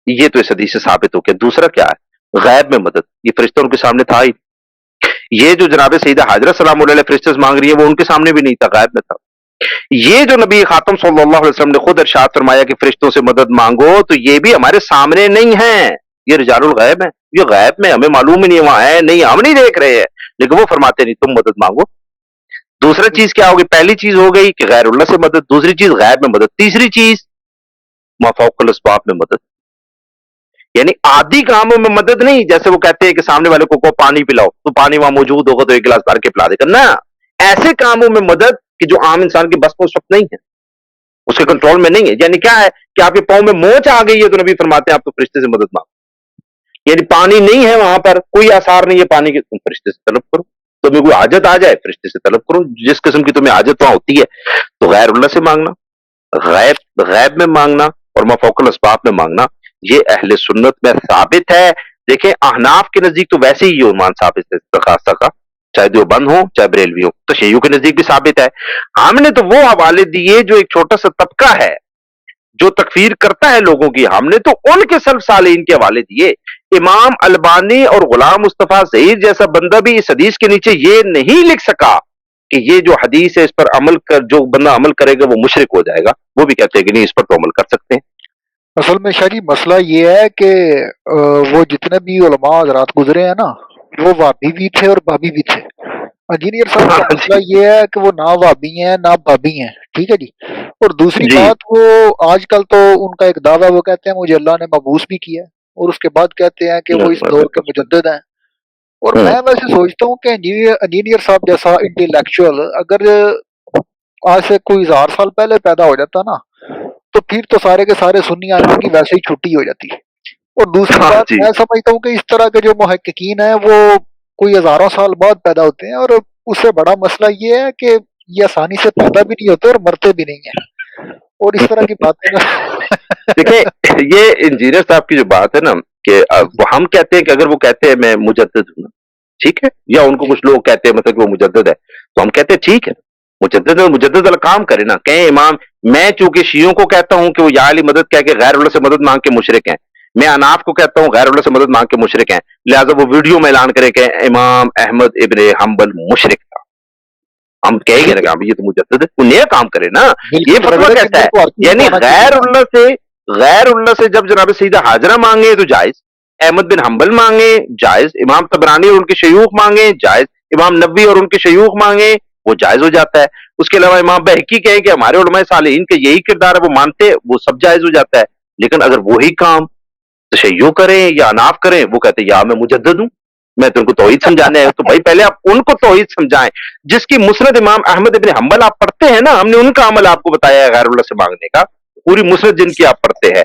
ये तो इस हदीस से साबित हो गया। दूसरा क्या है? गैब में मदद, ये फरिश्ता उनके सामने था ही। ये जो जनाब सईदा हाजरा सलामुल्लाह अलैहा फरिश्ते से मांग रही है, वो उनके सामने भी नहीं था, गैब में था। ये जो नबी खातम सल्लल्लाहु अलैहि वसल्लम ने खुद इरशाद फरमाया कि फरिश्तों से मदद मांगो, तो ये भी हमारे सामने नहीं है, ये रिजालुल गैब है, ये गैब में हमें मालूम ही नहीं है, वहां है नहीं, हम नहीं देख रहे हैं, लेकिन वो फरमाते नहीं तुम मदद मांगो। दूसरा चीज क्या होगी? पहली चीज हो गई कि गैरुल्लाह से मदद, दूसरी चीज गैब में मदद, तीसरी चीज माफौकल अस्बाब में मदद, यानी आदि कामों में मदद नहीं। जैसे वो कहते हैं कि सामने वाले को पानी पिलाओ, तो पानी वहां मौजूद होगा तो एक गिलास भर के पिला देगा ना, ऐसे कामों में मदद कि जो आम इंसान के बस में उस वक्त नहीं है, उसके कंट्रोल में नहीं है। यानी क्या है कि आपके पांव में मोच आ गई है तो नबी फरमाते हैं आप तो फरिश्ते से मदद मांगो। यानी पानी नहीं है वहां पर, कोई आसार नहीं है पानी के, तुम फरिश्ते से तलब करो। तुम्हें कोई हाजत आ जाए फरिश्ते से तलब करो, जिस किस्म की तुम्हें हाजत वहां होती है। तो गैरुल्लाह से मांगना, गैब गैब में मांगना और माफौकल अस्बाब में मांगना, ये अहले सुन्नत में साबित है। देखें, अहनाफ के नजदीक तो वैसे ही ये ईमान साबित है दरखास्त का, चाहे देवबंद हो चाहे बरेलवी हो, तो शय्यू के नजदीक भी साबित है। हमने तो वो हवाले दिए जो एक छोटा सा तबका है جو تکفیر کرتا ہے لوگوں کی، ہم نے تو ان کے سلف صالحین کے حوالے دیے. امام البانی اور غلام مصطفیٰ ظہیر جیسا بندہ بھی اس حدیث کے نیچے یہ نہیں لکھ سکا کہ یہ جو حدیث ہے اس پر عمل کر، جو بندہ عمل کرے گا وہ مشرک ہو جائے گا. وہ بھی کہتے ہیں کہ نہیں، اس پر تو عمل کر سکتے ہیں. اصل میں شاہ جی مسئلہ یہ ہے کہ وہ جتنے بھی علماء حضرات گزرے ہیں نا، وہ وابی بھی تھے اور بابی بھی تھے. انجینئر صاحب کا مسئلہ یہ ہے کہ وہ نہ وابی ہیں نہ بابی ہیں، ٹھیک ہے جی. اور دوسری جی بات، وہ آج کل تو ان کا ایک دعویٰ، وہ کہتے ہیں مجھے اللہ نے مبعوث بھی کیا ہے، اور اس کے بعد کہتے ہیں کہ وہ اس دور کے مجدد ہیں. اور میں ویسے سوچتا ہوں کہ انجینئر صاحب جیسا انٹلیکچوئل اگر آج سے کوئی 1000 سال پہلے پیدا ہو جاتا نا، تو پھر تو سارے کے سارے سنی آئمہ کی ویسے ہی چھٹی ہو جاتی. اور دوسری بات جی میں سمجھتا ہوں کہ اس طرح کے جو محققین ہیں وہ کوئی ہزاروں سال بعد پیدا ہوتے ہیں، اور اس سے بڑا مسئلہ یہ ہے کہ یہ آسانی سے پیدا بھی نہیں ہوتے اور مرتے بھی نہیں ہیں، اور اس طرح کی باتیں دیکھیں، یہ انجینئر صاحب کی جو بات ہے نا کہ ہم کہتے ہیں کہ اگر وہ کہتے ہیں میں مجدد ہوں، ٹھیک ہے، یا ان کو کچھ لوگ کہتے ہیں مطلب کہ وہ مجدد ہے، تو ہم کہتے ہیں ٹھیک ہے، مجدد ہے، مجدد والا کام کرے نا. کہیں امام، میں چونکہ شیعوں کو کہتا ہوں کہ وہ یا علی مدد کہہ کے غیر اللہ سے مدد مانگ کے مشرک ہیں، میں اناف کو کہتا ہوں غیر اللہ سے مدد مانگ کے مشرک ہیں، لہٰذا وہ ویڈیو میں اعلان کریں کہ امام احمد ابن حنبل مشرک تھا. ہم کہیں گے نا کہ یہ تو مجدد ہے، وہ نیا کام کرے نا. یہ فتویٰ کہتا ہے یعنی غیر اللہ سے جب جناب سیدہ حاجرہ مانگے تو جائز، احمد بن حنبل مانگے جائز، امام طبرانی اور ان کے شیوخ مانگے جائز، امام نبوی اور ان کے شیوخ مانگے وہ جائز ہو جاتا ہے. اس کے علاوہ امام بہقی کہیں کہ ہمارے علماء صالحین کے یہی کردار ہے، وہ مانتے، وہ سب جائز ہو جاتا ہے. لیکن اگر وہی کام تشیع کریں یا اناف کریں، وہ کہتے ہیں یا میں مجدد ہوں، میں تو ان کو توحید سمجھانے آیا ہوں. تو بھائی پہلے آپ ان کو توحید سمجھائیں جس کی مسند امام احمد ابن حنبل آپ پڑھتے ہیں نا. ہم نے ان کا عمل آپ کو بتایا ہے غیر اللہ سے مانگنے کا، پوری مسند جن کی آپ پڑھتے ہیں.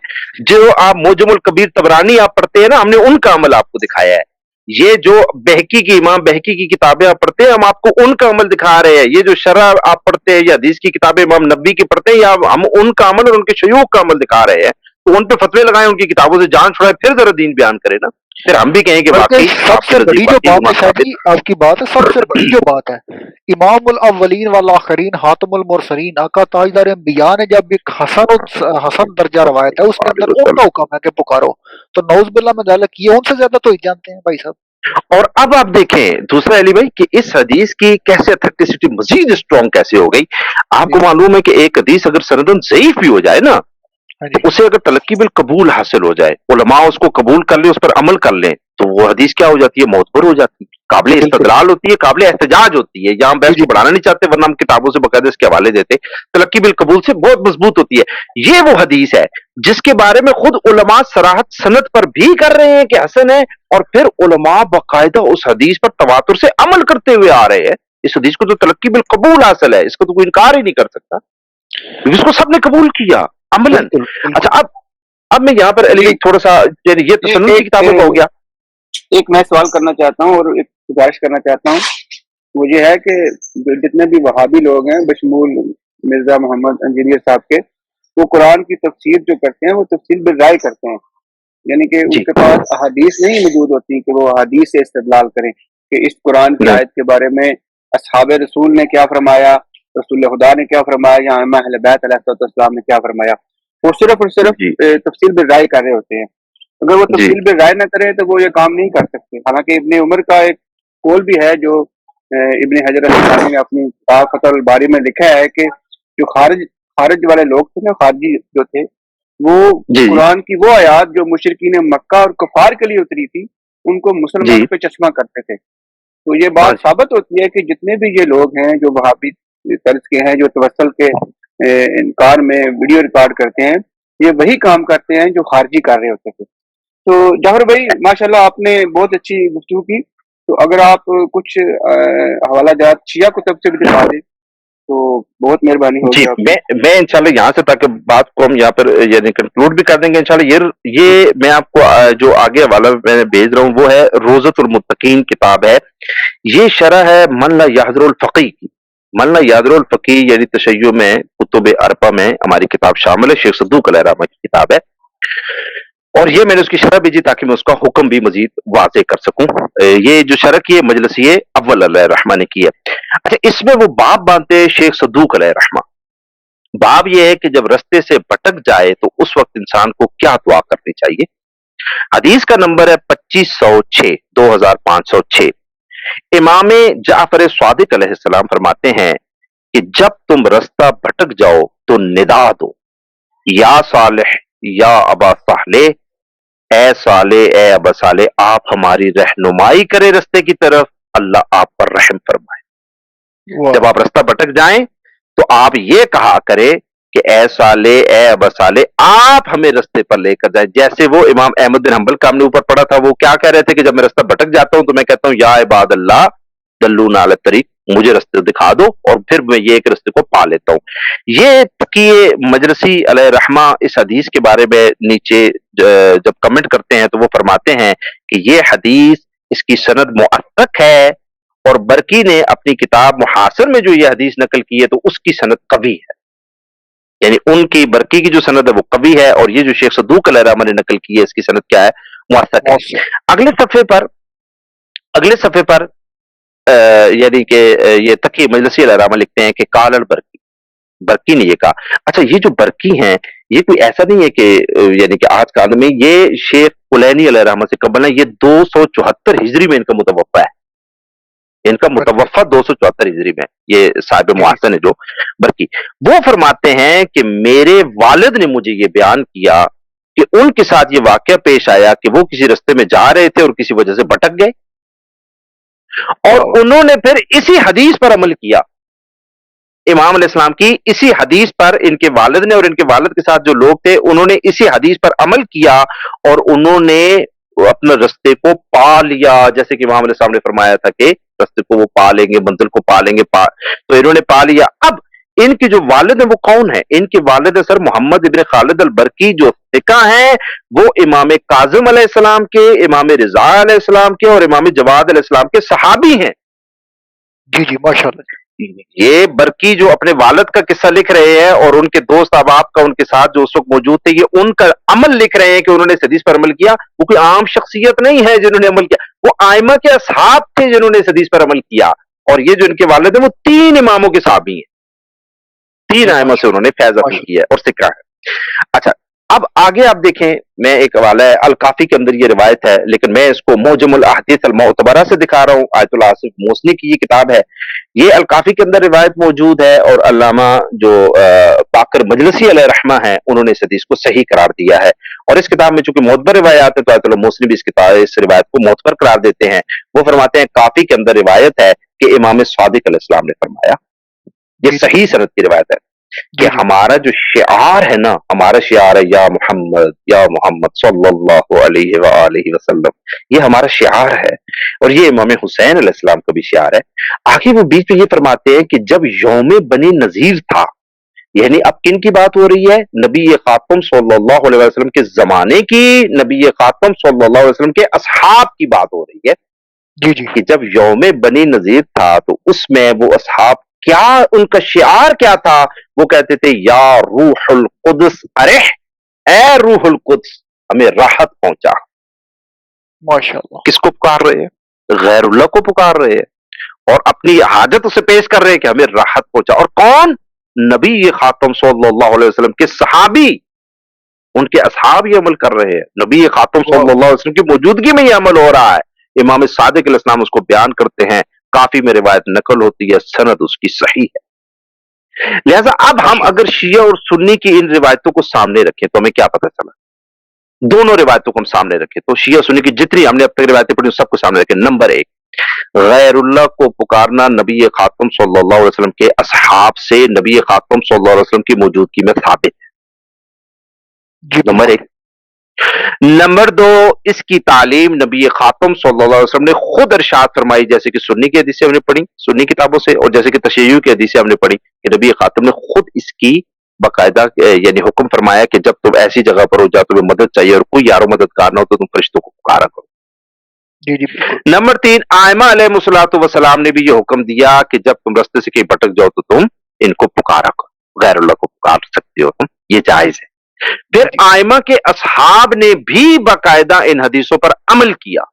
جو آپ موجم الکبیر طبرانی آپ پڑھتے ہیں نا، ہم نے ان کا عمل آپ کو دکھایا ہے. یہ جو بہقی کی، امام بہقی کی کتابیں آپ پڑھتے ہیں، ہم آپ کو ان کا عمل دکھا رہے ہیں. یہ جو شرح آپ پڑھتے ہیں یا حدیث کی کتابیں امام نبوی کی پڑھتے ہیں، یا ہم ان کا عمل اور ان کے شیوخ کا عمل دکھا رہے ہیں. تو ان پہ فتوے لگائیں، ان کی کتابوں سے جان چھڑائیں، پھر ذرا دین بیان کریں نا. پھر ہم بھی کہیں کہ بلکہ واقعی سب سے بڑی جو بات ہے شاہ جی، آپ کی بات ہے، سب سے بڑی جو بات ہے، امام الاولین والآخرین حاتم المرسلین آقا تاجدار انبیاء نے جب ایک حسن درجہ روایت ہے، اس کے اندر ان کا حکم ہے کہ پکارو، تو نعوذ باللہ من ذالک یہ ان سے زیادہ تو ہی جانتے ہیں بھائی صاحب. اور اب آپ دیکھیں دوسرا علی بھائی کہ اس حدیث کی کیسے اتھینٹسٹی مزید اسٹرانگ کیسے ہو گئی. آپ کو معلوم ہے کہ ایک حدیث اگر سندن ضعیف بھی ہو جائے نا، تو اسے اگر تلقی بالقبول حاصل ہو جائے، علماء اس کو قبول کر لیں، اس پر عمل کر لیں، تو وہ حدیث کیا ہو جاتی ہے؟ معتبر ہو جاتی ہے، قابل استدلال ہوتی ہے، قابل احتجاج ہوتی ہے. یہاں بحث کو بڑھانا نہیں چاہتے، ورنہ ہم کتابوں سے باقاعدہ اس کے حوالے دیتے. تلقی بالقبول سے بہت مضبوط ہوتی ہے. یہ وہ حدیث ہے جس کے بارے میں خود علماء صراحت سند پر بھی کر رہے ہیں کہ حسن ہے، اور پھر علماء باقاعدہ اس حدیث پر تواتر سے عمل کرتے ہوئے آ رہے ہیں. اس حدیث کو تو تلقی بالقبول حاصل ہے، اس کو تو کوئی انکار ہی نہیں کر سکتا، اس کو سب نے قبول کیا عملاً. اچھا، اب میں یہاں پر علی تھوڑا سا، یعنی یہ تسنن کی کتابوں کا ہو گیا. ایک میں سوال کرنا چاہتا ہوں اور ایک گزارش کرنا چاہتا ہوں، وہ یہ ہے کہ جتنے بھی وہابی لوگ ہیں بشمول مرزا محمد انجینئر صاحب کے، وہ قرآن کی تفسیر جو کرتے ہیں وہ تفسیر بالرائے کرتے ہیں. یعنی کہ ان کے پاس احادیث نہیں موجود ہوتی کہ وہ احادیث سے استدلال کریں کہ اس قرآن کی آیت کے بارے میں اصحاب رسول نے کیا فرمایا، رسول خدا نے کیا فرمایا، یا ائمہ اہل بیت علیہ السلام نے کیا فرمایا. وہ صرف اور صرف تفسیر بالرائے کر رہے ہوتے ہیں. اگر وہ تفصیل پہ رائے نہ کریں تو وہ یہ کام نہیں کر سکتے. حالانکہ ابن عمر کا ایک قول بھی ہے جو ابن حجر الاسقلانی نے اپنی کتاب فتح الباری میں لکھا ہے کہ جو خارج والے لوگ تھے نا، خارجی جو تھے، وہ قرآن کی وہ آیات جو مشرکین مکہ اور کفار کے لیے اتری تھی ان کو مسلمان پہ چشمہ کرتے تھے. تو یہ بات ثابت ہوتی ہے کہ جتنے بھی یہ لوگ ہیں جو وہابی طرز کے ہیں، جو توسل کے انکار میں ویڈیو ریکارڈ کرتے ہیں، یہ وہی کام کرتے ہیں جو خارجی کر رہے ہوتے تھے. تو جوہر بھائی ماشاءاللہ آپ نے بہت اچھی گفتگو کی. تو اگر آپ کچھ حوالہ جات شیعہ کتب سے بھی دکھا دیں تو بہت مہربانی ہوگی. میں انشاءاللہ یہاں سے، تاکہ بات کو ہم یہاں پر یعنی کنکلوڈ بھی کر دیں گے انشاءاللہ. یہ میں آپ کو جو آگے حوالہ میں بھیج رہا ہوں وہ ہے روضۃ المتقین کتاب ہے. یہ شرح ہے من لا یحضر الفقی کی. من لا یحضر الفقی یعنی تشیع میں کتب اربع میں ہماری کتاب شامل ہے، شیخ صدوق علیہ الرحمہ کی کتاب ہے. اور یہ میں نے اس کی شرح بھیجی تاکہ میں اس کا حکم بھی مزید واضح کر سکوں. یہ جو شرح کی ہے مجلسی اول علیہ الرحمہ نے کی ہے. اچھا، اس میں وہ باب باندھتے ہیں شیخ صدوق علیہ الرحمہ. बाब यह है कि जब रस्ते से भटक जाए तो उस वक्त इंसान को क्या दुआ करनी चाहिए। हदीस का नंबर है 2506, 2506। इमाम जाफर स्वादिक अलैहिस्सलाम फरमाते हैं कि जब तुम रास्ता भटक जाओ तो निदा दो, या सालेह या अबा साले, ए साले ए अबा साले, आप हमारी रहनुमाई करें रास्ते की तरफ, अल्लाह आप पर रहम फरमाए। जब आप रास्ता भटक जाएं तो आप ये कहा करें कि ए साले ए अबा साले, आप हमें रास्ते पर लेकर जाए। जैसे वो इमाम अहमद बिन हंबल का हमने ऊपर पढ़ा था, वो क्या कह रहे थे कि जब मैं रास्ता भटक जाता हूं तो मैं कहता हूं या इबाद अल्लाह दल्लूना अला तरीक, मुझे रास्ते दिखा दो, और फिर मैं ये एक रास्ते को पा लेता हूं। ये तकिए मजरसी अलैहि रहमा इस हदीस के बारे में नीचे जब कमेंट करते हैं तो वो फरमाते हैं कि ये हदीस, इसकी सनद मुअत्तक है, और बरकी ने अपनी किताब मुहासिर में जो ये हदीस नकल की है तो उसकी सनद कवी है, यानी उनकी बरकी की जो सनद है वो कवी है, और ये जो शेख सदूक अलैहि रहमा ने नकल की है इसकी सनद क्या है, मुअत्तक है। अगले सफे पर यानी कि ये तकी मजलिसी अलैहि रहमा लिखते हैं कि कालल बरकी, बरकी ने ये कहा। अच्छा, ये जो बरकी हैं ये कोई ऐसा नहीं है कि यानी कि आज का आदमी, ये शेख कुलैनी अलैहि रहमा से कबल है, ये 274 हिजरी में इनका मुतवफ़ा है, इनका मुतवफ़ा 274 हिजरी में, ये साहिब मुहसन है जो बरकी, वो फरमाते हैं कि मेरे वालिद ने मुझे ये बयान किया कि उनके साथ ये वाकया पेश आया कि वो किसी रास्ते में जा रहे थे और किसी वजह से भटक गए, और उन्होंने फिर इसी हदीस पर अमल किया, इमाम अलैहिस्सलाम की इसी हदीस पर इनके वालिद ने और इनके वालिद के साथ जो लोग थे उन्होंने इसी हदीस पर अमल किया, और उन्होंने अपने रास्ते को पा लिया, जैसे कि इमाम अलैहिस्सलाम ने फरमाया था कि रास्ते को वो पा लेंगे, मंजिल को पा लेंगे, तो इन्होंने पा लिया। अब इनके जो वालिद है वो कौन है? इनके वालिद है सर मोहम्मद इब्न खालिद अल बरकी, जो सिका है, वो इमाम काजिम अलैहिस्सलाम के, इमाम रिजा अलैहिस्सलाम के और इमाम जवाद अलैहिस्सलाम के सहाबी हैं। जी जी माशाल्लाह। ये बरकी जो अपने वालिद का किस्सा लिख रहे हैं और उनके दोस्त अहबाब का उनके साथ जो उस वक्त मौजूद थे, ये उनका अमल लिख रहे हैं कि उन्होंने इस हदीस पर अमल किया। वो कोई आम शख्सियत नहीं है जिन्होंने अमल किया, वो आइमा के असहाब थे जिन्होंने इस हदीस पर अमल किया, और ये जो इनके वालिद है वो 3 इमामों के सहाबी हैं, 3 आइमा से उन्होंने फैज हासिल किया है और सिक्का है। अच्छा, अब आगे आप देखें, मैं एक हवाला है अल काफी के अंदर ये रिवायत है, लेकिन मैं इसको मौजमुल अहदीस अल मुअतबरा से दिखा रहा हूं। आयतुल आसिफ मोसनी की ये किताब है, ये अल काफी के अंदर रिवायत मौजूद है, और अल्लामा जो बाकर मजलिसी अलैहि रहमा है उन्होंने इस हदीस को सही करार दिया है। और इस किताब में चूंकि मोतबर रिवायात है तो आयतुल मोसनी भी इस रिवायत को मोतबर करार देते हैं। वो फरमाते हैं काफी के अंदर रिवायत है कि इमाम सादिक अलैहिस्सलाम ने फरमाया, ये सही सनद की रिवायत है कि हमारा जो शिआर है ना, हमारा शिआर है या मोहम्मद सल्लल्लाहु अलैहि वालैहि वसल्लम, ये हमारा शिआर है, और ये इमाम हुसैन अलैहिस्सलाम का भी शिआर है। आखिर वो बीच में ये फरमाते हैं कि जब यौम बनी नजीर था, यानी अब किन की बात हो रही है? नबी खातम सल्लल्लाहु अलैहि वसल्लम के जमाने की, नबी खातम सल्लल्लाहु अलैहि वसल्लम के असहाब की बात हो रही है। जी जी। कि जब यौम बनी नजीर था तो उसमें वो असहाब, क्या उनका शिआर क्या था? वो कहते थे या रूहुल कुद्स अरेह, ए रूहुल कुद्स हमें राहत पहुंचा। माशाल्लाह। किसको पुकार रहे हैं? गैरुल्लाह को पुकार रहे हैं, और अपनी हाजत उसे पेश कर रहे हैं कि हमें राहत पहुंचा। और कौन? नबी खातम सल्लल्लाहु अलैहि वसल्लम के सहाबी, उनके असहाब ये अमल कर रहे हैं। नबी खातम सल्लल्लाहु अलैहि वसल्लम की मौजूदगी में ये अमल हो रहा है। इमाम सादिक अलैहिस्सलाम उसको बयान करते हैं, काफी में रिवायत नकल होती है, सनद उसकी सही है। लिहाजा अब हम अगर शिया और सुन्नी की इन रिवायतों को सामने रखें तो हमें क्या पता चला? दोनों रिवायतों को हम सामने रखें तो शिया सुन्नी की जितनी हमने अब तक रिवायतें पढ़ी सबको सामने रखें। नंबर 1, गैरुल्लाह को पुकारना नबी खातम सल्लल्लाहु अलैहि वसल्लम के असहाब से नबी खातम सल्लल्लाहु अलैहि वसल्लम की मौजूदगी में साबित है। नंबर 1। नंबर 2, इसकी तालीम नबी खातम सल्लल्लाहु अलैहि वसल्लम ने खुद इरशाद फरमाई, जैसे कि सुन्नी की हदीसें हमने पढ़ी सुन्नी किताबों से, और जैसे कि तशय्युई की हदीसें हमने पढ़ी कि नबी खातम ने खुद इसकी बाकायदा यानी हुक्म फरमाया कि जब तुम ऐसी जगह पर हो जहाँ तुम्हें मदद चाहिए और कोई यारो मददगार ना हो तो तुम फरिश्तों को पुकारा करो। जी जी। नंबर 3, आइमा अलैहिस्सलातु वस्सलाम ने भी ये हुक्म दिया कि जब तुम रास्ते से कहीं भटक जाओ तो तुम इनको पुकारा करो, गैरुल्लाह को पुकार सकते हो तुम, ये जायज है। फिर आइमा के असहाब ने भी बाकायदा इन हदीसों पर अमल किया,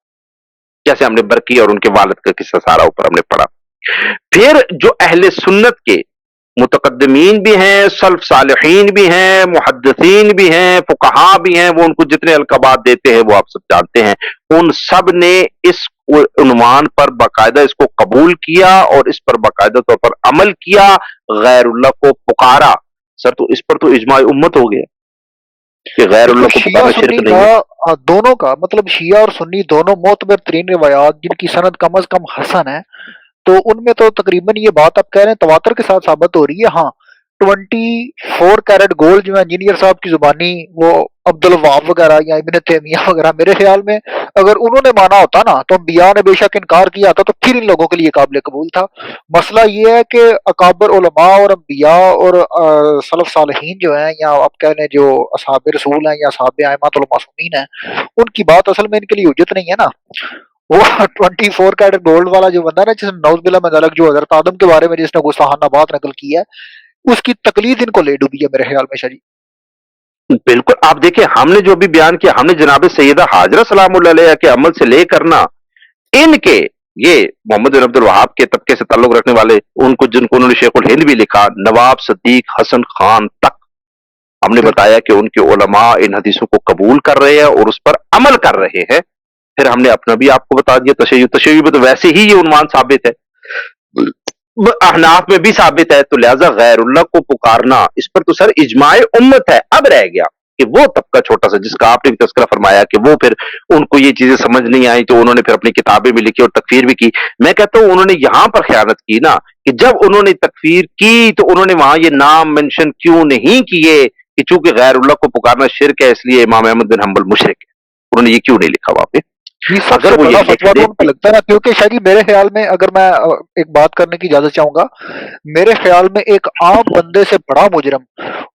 जैसे हमने बरकी और उनके वालिद का किस्सा सारा ऊपर हमने पढ़ा। फिर जो अहले सुन्नत के मुतकद्दिमीन भी हैं, सल्फ सालिहीन भी हैं, मुहद्दिसीन भी हैं, फुकहा भी हैं, वो उनको जितने अलकबात देते हैं वो आप सब जानते हैं। उन सब ने इस उन्वान पर बाकायदा इसको कबूल किया और इस पर बाकायदा तौर पर अमल किया, गैरुल्लाह को पुकारा। सर तो इस पर तो इजमाय उम्मत हो गया कि गैरुल्लाह को शिया पुकारना सुन्नी शिर्क नहीं है। दोनों का मतलब शिया और सुन्नी दोनों मोतबर तरीन रिवायात जिनकी सनद कम अज कम हसन है, तो उनमें तो तकरीबन ये बात आप कह रहे हैं तवातर के साथ साबित हो रही है। हाँ, 24 कैरेट गोल्ड जो है इंजीनियर साहब की जुबानी, वो अब्दुल वहाब वगैरह या इब्न तैमिया वगैरह, मेरे ख्याल में अगर उन्होंने माना होता ना तो अंबिया ने बेशक इनकार किया था, तो फिर इन लोगों के लिए काबिल कबूल था। मसला ये है कि अकाबर उलमा और अंबिया और सलफ सालहीन जो हैं, या आप कह लें जो असहाब रसूल हैं या असहाब अइम्मतुल मासूमीन हैं, उनकी बात असल में इनके लिए हुज्जत नहीं है ना। वो 24 कैरेट गोल्ड वाला जो बंदा है ना, जिसने नौज़बिल्लाह में ज़लक जो हजरत आदम के बारे में जिसने गुस्ताहाना बात नकल की है, उसकी तकलीद इनको ले डूबी है मेरे ख्याल में शाह जी। बिल्कुल, आप देखिए हमने जो भी बयान किया, हमने जनाब सैयदा हाजरा सलामुल्लाह अलैहा के अमल से लेकर ना इनके ये मोहम्मद बिन अब्दुल वहाब के तबके से ताल्लुक रखने वाले उनको जिनको उन्होंने शेखुल हिंद भी लिखा, नवाब सदीक हसन खान तक हमने बताया कि उनके उलमा इन हदीसों को कबूल कर रहे हैं और उस पर अमल कर रहे हैं। फिर हमने अपना भी आपको बता दिया तशय्युअ में तो वैसे ही ये उन्मान साबित है, अहनाफ में भी साबित है, तो लिहाजा गैरुल्लाह को पुकारना इस पर तो सर इजमाए उम्मत है। अब रह गया कि वो तबका छोटा सा जिसका आपने भी तस्करा फरमाया कि वो फिर उनको ये चीजें समझ नहीं आई तो उन्होंने फिर अपनी किताबें भी लिखी और तकफीर भी की। मैं कहता हूं उन्होंने यहां पर खयानत की ना कि जब उन्होंने तकफीर की तो उन्होंने वहां ये नाम मेंशन क्यों नहीं किए कि चूंकि गैरुल्लाह को पुकारना शिर्क है इसलिए इमाम अहमद बिन हंबल मुशरिक है, उन्होंने ये क्यों नहीं लिखा वहां पे? ये सबसे अगर वो बड़ा ये फतवा तो उनको लिखते लगता है ना, क्योंकि शाह जी मेरे ख्याल में, अगर मैं एक बात करने की इजाजत चाहूंगा, मेरे ख्याल में एक आम बंदे से बड़ा मुजरम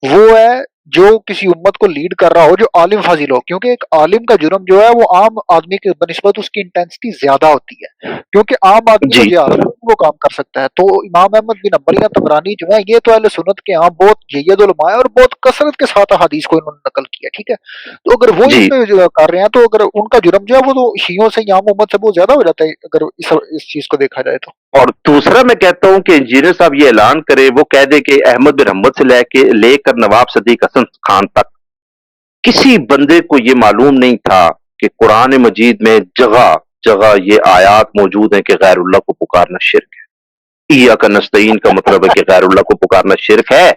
वो है जो किसी उम्मत को लीड कर रहा हो, जो आलिम फाजिल हो। क्योंकि एक आलिम का जुर्म जो है वो आम आदमी के बनिस्बत उसकी इंटेंसिटी ज्यादा होती है, क्योंकि आम आदमी को जी जहालत में वो काम कर सकता है। तो इमाम अहमद बिन हंबल या तबरानी जो है, ये तो अहले सुन्नत के यहाँ बहुत जय्यद उलमा है और बहुत कसरत के साथ हदीस को इन्होंने नकल किया, ठीक है। तो अगर वो जी इसमें जो कर रहे हैं, तो अगर उनका जुर्म जो है वो तो शियों से या आम उम्मत से बहुत ज्यादा हो जाता है, अगर इस चीज को देखा जाए तो। और दूसरा मैं कहता हूं कि इंजीनियर साहब ये ऐलान करे, वो कह दे कि अहमद बिन हम्बल से लेकर नवाब सदीक हसन खान तक किसी बंदे को ये मालूम नहीं था कि कुरान मजीद में जगह जगह ये आयात मौजूद है कि गैरुल्लाह को पुकारना शिर्क है। इय्याका नस्तईन का मतलब है कि गैरुल्लाह को पुकारना शिर्क है,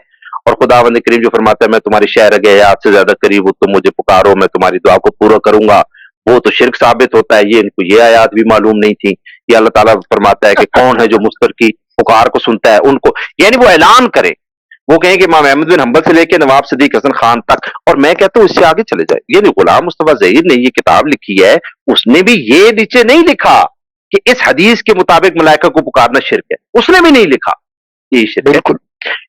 और खुदावंद करीम जो फरमाता है मैं तुम्हारी शहरग हयात से ज्यादा करीब हूं, तुम मुझे पुकारो मैं तुम्हारी दुआ को पूरा करूंगा, वो तो शिर्क साबित होता है। ये इनको ये आयात भी मालूम नहीं थी। ये अल्लाह ताला फरमाता है कि कौन है जो मुस्तर की पुकार को सुनता है उनको, यानी वो ऐलान करे, वो कहें कि इमाम अहमद बिन हंबल से लेकर नवाब सदीक हसन खान तक। और मैं कहता हूं इससे आगे चले जाए, ये गुलाम मुस्तफा ज़हीर ने ये किताब लिखी है, उसने भी ये नीचे नहीं लिखा कि इस हदीस के मुताबिक मलाइका को पुकारना शिर्क है, उसने भी नहीं लिखा ये शिर्क है। बिल्कुल।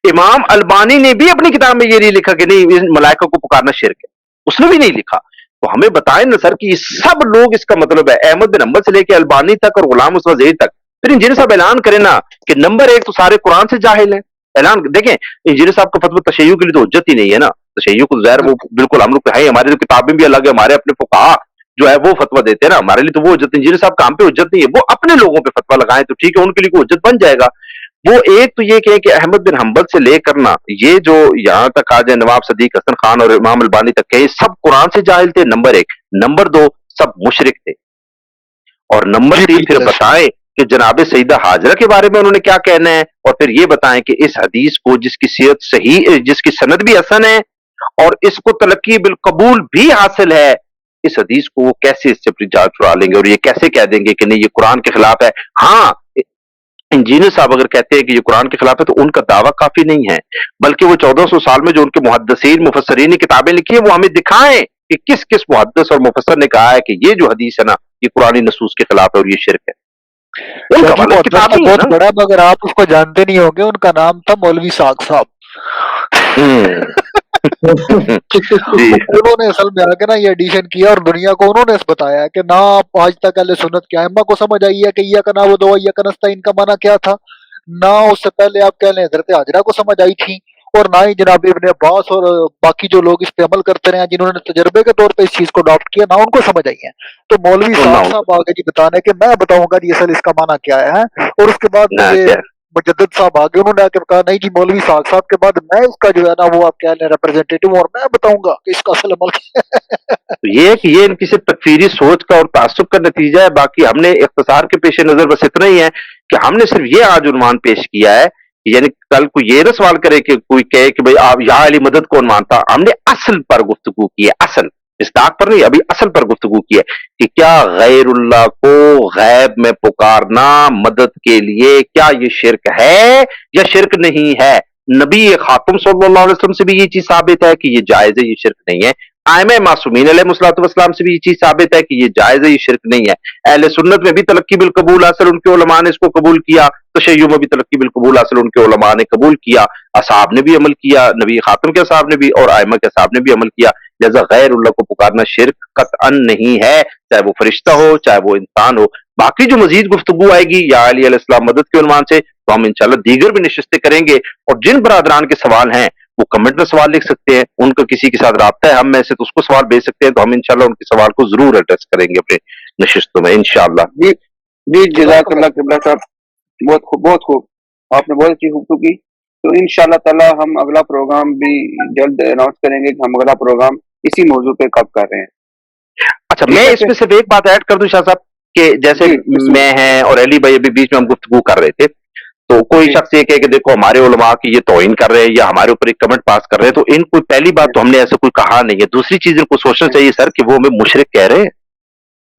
इमाम अलबानी ने भी अपनी किताब में ये नहीं लिखा कि नहीं मलाइका को पुकारना शिर्क है, उसने भी नहीं लिखा। तो हमें बताएं ना सर कि ये सब लोग, इसका मतलब है अहमद बिन हंबल से लेकर अलबानी तक और गुलाम मुस्तफा ज़हीर तक, फिर इंजीनियर साहब ऐलान करें ना कि नंबर एक तो सारे कुरान से जाहिल है। ऐलान देखें, इंजीनियर साहब का फतवा तशय्युअ के लिए तो हुज्जत ही नहीं है ना, तशय्युअ को ज़ाहिर वो बिल्कुल हम लोग है, हमारी तो किताबें भी अलग है, हमारे अपने फुक़हा जो है वो फतवा देते हैं ना, हमारे लिए तो वो हुज्जत, इंजीनियर साहब काम पे हुज्जत नहीं है, वो अपने लोगों पे फतवा लगाएं तो ठीक है, उनके लिए कोई हुज्जत बन जाएगा। वो एक तो ये कहे कि अहमद बिन हंबल से लेकर ना ये जो यहां तक आ जाए नवाब सदीक हसन खान और इमाम अलबानी तक के सब कुरान से जाहिल थे, नंबर एक। नंबर दो, सब मुशरिक थे। और नंबर तीन, फिर बताएं कि जनाब सईदा हाजरा के बारे में उन्होंने क्या कहना है, और फिर ये बताएं कि इस हदीस को जिसकी सियत सही, जिसकी सनद भी हसन है और इसको तलक्की बिल कबूल भी हासिल है, इस हदीस को वो कैसे इससे अपनी जान छुड़ा लेंगे और ये कैसे कह देंगे कि नहीं ये कुरान के खिलाफ है। हाँ, इंजीनियर साहब अगर कहते हैं कि ये कुरान के खिलाफ है तो उनका दावा काफी नहीं है, बल्कि वो 1400 साल में जो उनके मुहद्दिसीन मुफस्सरीन ने किताबें लिखी है वो हमें दिखाएं कि किस किस मुहद्दिस और मुफस्सर ने कहा है कि ये जो हदीस है ना ये कुरानी नसूस के खिलाफ है और ये शिर्क है। उनका वाला किताब ही है बहुत ना। बड़ा, मगर आप उसको जानते नहीं होंगे, उनका नाम था मौलवी साग साहब। जी उन्होंने असल में आके ना ये एडिशन किया और दुनिया को उन्होंने बताया कि ना आज तक अहले सुन्नत की अइम्मा को समझ आई है कि या का ना वो दो या का नस्ता इनका माना क्या था, ना उससे पहले आप कह लें हजरत हाजरा को समझ आई थी, और ना ही जनाब इब्ने अब्बास और बाकी जो लोग इस पे अमल करते रहे हैं जिन्होंने तजर्बे के तौर पे इस चीज को अडॉप्ट किया, ना उनको समझ आई है। तो मौलवी साहब आगे जी बताने के मैं बताऊंगा जी असल इसका माना क्या है, और उसके बाद मुझे मुजद्दिद साहब आगे, उन्होंने आके कहा नहीं जी मौलवी साहब साहब के बाद मैं उसका जो है ना वो आप कह लें रिप्रेजेंटेटिव, और मैं बताऊंगा कि इसका असल अमल क्या है। तो ये इनकी सिर्फ तकफीरी सोच का और तासुब का नतीजा है। बाकी हमने इख्तिसार के पेश नजर बस इतना ही है कि हमने सिर्फ ये आज उन्वान पेश किया है, यानी कल को ये ना सवाल करे कि कोई कहे कि भाई आप या अली मदद कौन मानता, हमने असल पर गुफ्तगू की है, असल इस्ताक पर नहीं, अभी असल पर गुफ्तगू की है कि क्या गैरुल्लाह को गैब में पुकारना मदद के लिए क्या ये शिरक है या शिरक नहीं है। नबी खातम सल्लल्लाहु अलैहि वसल्लम से भी ये चीज साबित है कि ये जायज है, ये शिरक नहीं है। आइम मासूमीन अलैहिस्सलाम से भी ये चीज साबित है कि ये जायज है, ये शिरक नहीं है। अहले सुन्नत में भी तलक्की बिल कबूल हासिल उनके उलमा ने इसको कबूल किया, तशय्युअ में भी तलक्की बिल कबूल हासिल उनके उलमा ने कबूल किया, असहाब ने भी अमल किया, नबी खातम के असहाब ने भी और आइमा के असहाब ने भी अमल किया। लिहाजा गैरुल्लाह को पुकारना शिरक कतअन नहीं है, चाहे वो फरिश्ता हो चाहे वो इंसान हो। बाकी जो मजीद गुफ्तगू आएगी या अली अलैहिस्सलाम मदद के उन्वान से, तो हम इंशाल्लाह दीगर भी नशिस्तें करेंगे। और जिन बरादरान के सवाल हैं वो कमेंट में सवाल लिख सकते हैं, उनका किसी के साथ राब्ता है हम में से तो उसको सवाल भेज सकते हैं, तो हम इंशाल्लाह उनके सवाल को जरूर एड्रेस करेंगे अपने नशिस्तों में इंशाल्लाह। जी जी, जज़ाकल्लाह किबला साहब, बहुत खूब बहुत खूब, आपने बहुत अच्छी गुफ्तगू की। तो इंशाल्लाह ताला हम अगला प्रोग्राम भी जल्द अनाउंस करेंगे कि हम अगला प्रोग्राम इसी मौजू पे कब कर रहे हैं। अच्छा, ठीक मैं है इसमें सिर्फ एक बात ऐड कर दूं शाह साहब कि जैसे जी, बिल्कुल। मैं हैं और अली भाई अभी बीच में हम गुफ्तगू कर रहे थे, तो कोई जी। शख्स ये कहे कि देखो हमारे उलमा की ये तौहीन कर रहे हैं या हमारे ऊपर एक कमेंट पास कर रहे हैं, तो इनको पहली बात तो हमने ऐसा कोई कहा नहीं है। दूसरी चीज इनको सोचना चाहिए सर कि वो हमें मुशरिक कह रहे हैं,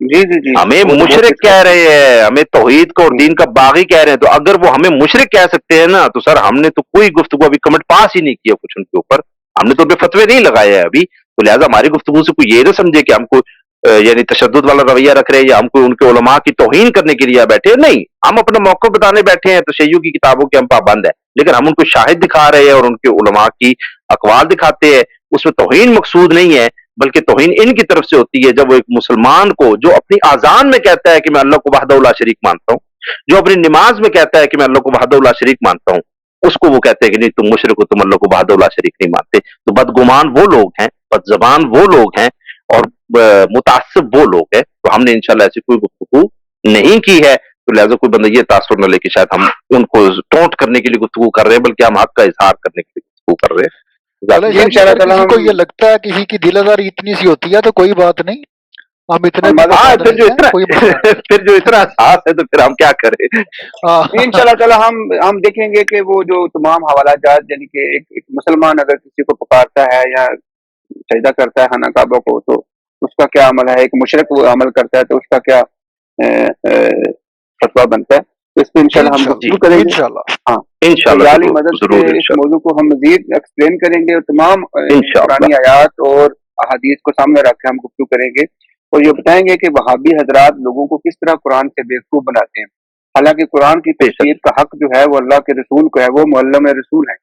जी जी जी, हमें वो तो बहुत मुशरिक अच्छी कह बात है। रहे हैं, हमें तौहीद को और दीन का बागी कह रहे हैं। तो अगर वो हमें मुशरिक कह सकते हैं ना, तो सर हमने तो कोई गुफ्तगू अभी कमेंट पास ही नहीं किया कुछ उनके ऊपर, हमने तो उनपे फतवे नहीं लगाए हैं अभी। तो लिहाजा हमारी गुफ्तगू से कोई ये ना समझे कि हमको यानी तशद्दुद वाला रवैया रख रहे हैं या हमको उनके उलमा की तौहीन करने के लिए बैठे हैं। नहीं, हम अपना मौक़िफ़ बताने बैठे हैं, तशय्युअ की किताबों के हम पाबंद है, लेकिन हम उनको शाहिद दिखा रहे हैं और उनके उलमा की अक़वाल दिखाते हैं। उसमें तौहीन मकसूद नहीं है, बल्कि तौहीन इनकी तरफ से होती है जब वो एक मुसलमान को जो अपनी आज़ान में कहता है कि मैं अल्लाह को वहदहू ला शरीक मानता हूँ, जो अपनी नमाज में कहता है कि मैं अल्लाह को वहदहू ला शरीक मानता हूँ, उसको वो कहते हैं कि नहीं तुम मुशरिक हो, तुम अल्लाह को वहदहू ला शरीक नहीं मानते। तो बदगुमान वो लोग हैं, बदज़बान वो लोग हैं और मुतासिब वो लोग हैं। तो हमने इंशाल्लाह ऐसी कोई गुफ्तगू नहीं की है, तो लिहाजा कोई बंदा ये तासुर न ले कि शायद हम उनको टोंट करने के लिए गुफ्तगू कर रहे हैं, बल्कि हम हक का इजहार करने के लिए गुफ्तगू कर रहे हैं। चले जी, शाह जी, इंशाल्लाह अगर ताला किसी को हम ये लगता है किसी की दिल आज़ारी इतनी सी होती है तो कोई बात नहीं, हम इतने भी हमारे हाँ, बुजुर्ग फिर नहीं जो है, इतना कोई मसला नहीं। फिर जो इतना एहसास है तो फिर हम क्या करें। हाँ, इंशाल्लाह ताला हम देखेंगे कि वो जो तमाम हवालाजात, यानी कि एक मुसलमान अगर किसी को पुकारता है या सजदा करता है खाना काबा को, तो उसका क्या अमल है, एक मुशरिक वो अमल करता है तो उसका क्या फतवा बनता है। तो इस पे इंशाल्लाह हम गुफ्तगू करेंगे। इंशाल्लाह हाँ, इंशाल्लाह याली जरूर मदद के जरूर इस इंशाल्लाह मौजू को हम मजीद एक्सप्लेन करेंगे और तमाम इंशाल्लाह पुरानी आयात और अहादीस को सामने रख के हम गुफ्तगू करेंगे और ये बताएंगे कि वहाबी हजरात लोगों को किस तरह कुरान से बेवकूफ बनाते हैं। हालांकि कुरान की बेशक। तफसीर का हक जो है वो अल्लाह के रसूल को है, वो मुअल्लम रसूल है,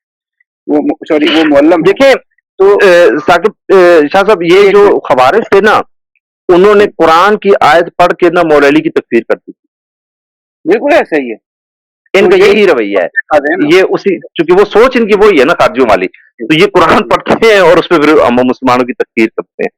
वो सॉरी वो मुअल्लम है। देखिए तो साकिब शाह साहब, ये एक जो मिनट, खवारिज थे ना, उन्होंने कुरान की आयत पढ़ के ना मौला अली की तकफीर कर दी। बिल्कुल ऐसा ही है। तो इनका यही यही रवैया है, दिखा दें ना। ये उसी चूंकि वो सोच इनकी वही है ना खारजियों वाली, तो ये कुरान पढ़ते हैं और उसमें फिर हम मुसलमानों की तकफीर करते हैं।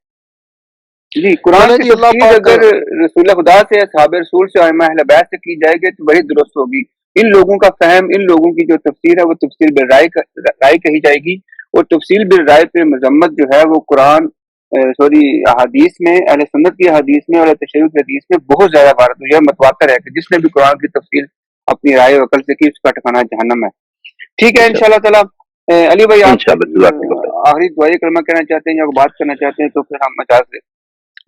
जी, कुरान चले की जी, अल्लाह तफसीर पाक अगर रसूल खुदा से, असहाब रसूल से, अइम्मा अहले बैत से की जाएगी तो वही दुरुस्त होगी। इन लोगों का फहम, इन लोगों की जो तफसीर है वो तफसीर बिल राय कही जाएगी और तफसील बिल राय पे मजम्मत जो है वो कुरान सॉरी अहादीस में, अहले सुन्नत की अहादीस में और तशय्युअ की हदीस में बहुत ज्यादा वारद हुई है। मतवातर है कि जिसने भी कुरान की तफसीर अपनी राय और अकल से की उसका ठिकाना जहन्नम है। ठीक है, इंशाल्लाह ताला। अली भाई, आप इंशाल्लाह जज़ाकल्लाह। आखिरी दुआई कलमा कहना चाहते हैं या बात करना चाहते हैं तो फिर हम इजाज़त दें।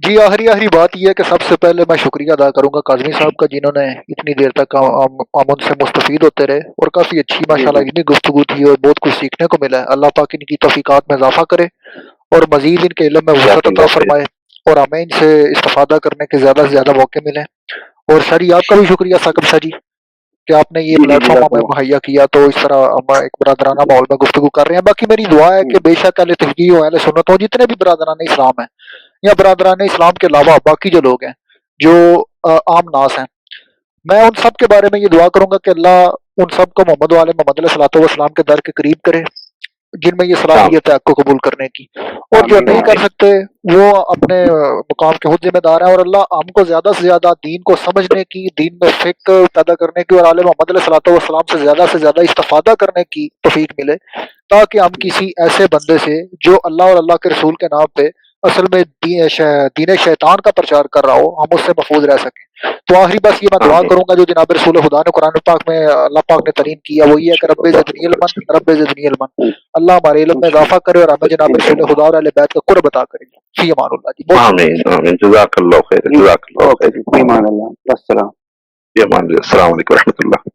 जी, आखिरी बात यह है कि सबसे पहले मैं शुक्रिया अदा करूंगा काज़मी साहब का, जिन्होंने इतनी देर तक हम उनसे मुस्तफीद होते रहे और काफ़ी अच्छी जी माशाल्लाह जी इतनी गुफ्तगू थी और बहुत कुछ सीखने को मिला है। अल्लाह पाक इनकी तौफीकात में इजाफा करे और मजीद इनके इल्म में वसअत अता जज़ाकल्लाह खैर। फरमाए और हमें इनसे इस्तिफादा करने के ज़्यादा से ज़्यादा मौके मिले। और शाह जी, आपका भी शुक्रिया साकिब शाह जी कि आपने ये जी जी, प्लेटफॉर्म हमें जज़ाकल्लाह। मुहैया किया, तो इस तरह हम एक बरादराना माहौल में गुफ्तगू कर रहे हैं। बाकी मेरी दुआ है कि बेशक अहले तहक़ीक़ हो, अहले सुन्नत हो, जितने भी बरादरान इस्लाम हैं या बरादरान इस्लाम के अलावा बाकी जो लोग हैं जो आम नास हैं, मैं उन सब के बारे में ये दुआ करूंगा कि अल्लाह उन सब को मोहम्मद वाले मोहम्मद अलैहिस्सलातु वस्सलाम के दर के करीब करे जिनमें ये सलाहियत है हक को कबूल करने की, और जो आमीन नहीं कर आमीन सकते वो अपने मुकाम के खुद जिम्मेदार हैं। और अल्लाह हमको ज्यादा से ज्यादा दीन को समझने की, दीन में फिक्र पैदा करने की, और आले मोहम्मद सलाम से ज्यादा इस्तेफादा करने की तौफीक मिले, ताकि हम किसी ऐसे बंदे से जो अल्लाह और अल्लाह के रसूल के नाम पे असल में दीन शैतान का प्रचार कर रहा हो, हम उससे महफूज रह सकें। तो आखिरी बस ये मैं दुआ आमीन करूंगा जो जनाब रसूल खुदा ने कुरान पाक में अल्लाह पाक ने तरीन किया, वो ये है कि रब्बे ज़िदनी इल्मन, रब्बे ज़िदनी इल्मन। अल्लाह हमारे इल्म में इजाफा करे और हमें जनाब रसूल खुदा और अहले बैत का कुर्ब अता करे। फी अमानुल्लाह जी, बहुत आमीन शुक्रिया। आमीन जज़ाकल्लाहु खैर जी जज़ाकल्लाहु ओके खैर जी, ईमान अल्लाह, अस्सलाम। ये मान लिया। अस्सलाम वालेकुम रहमतुल्लाह।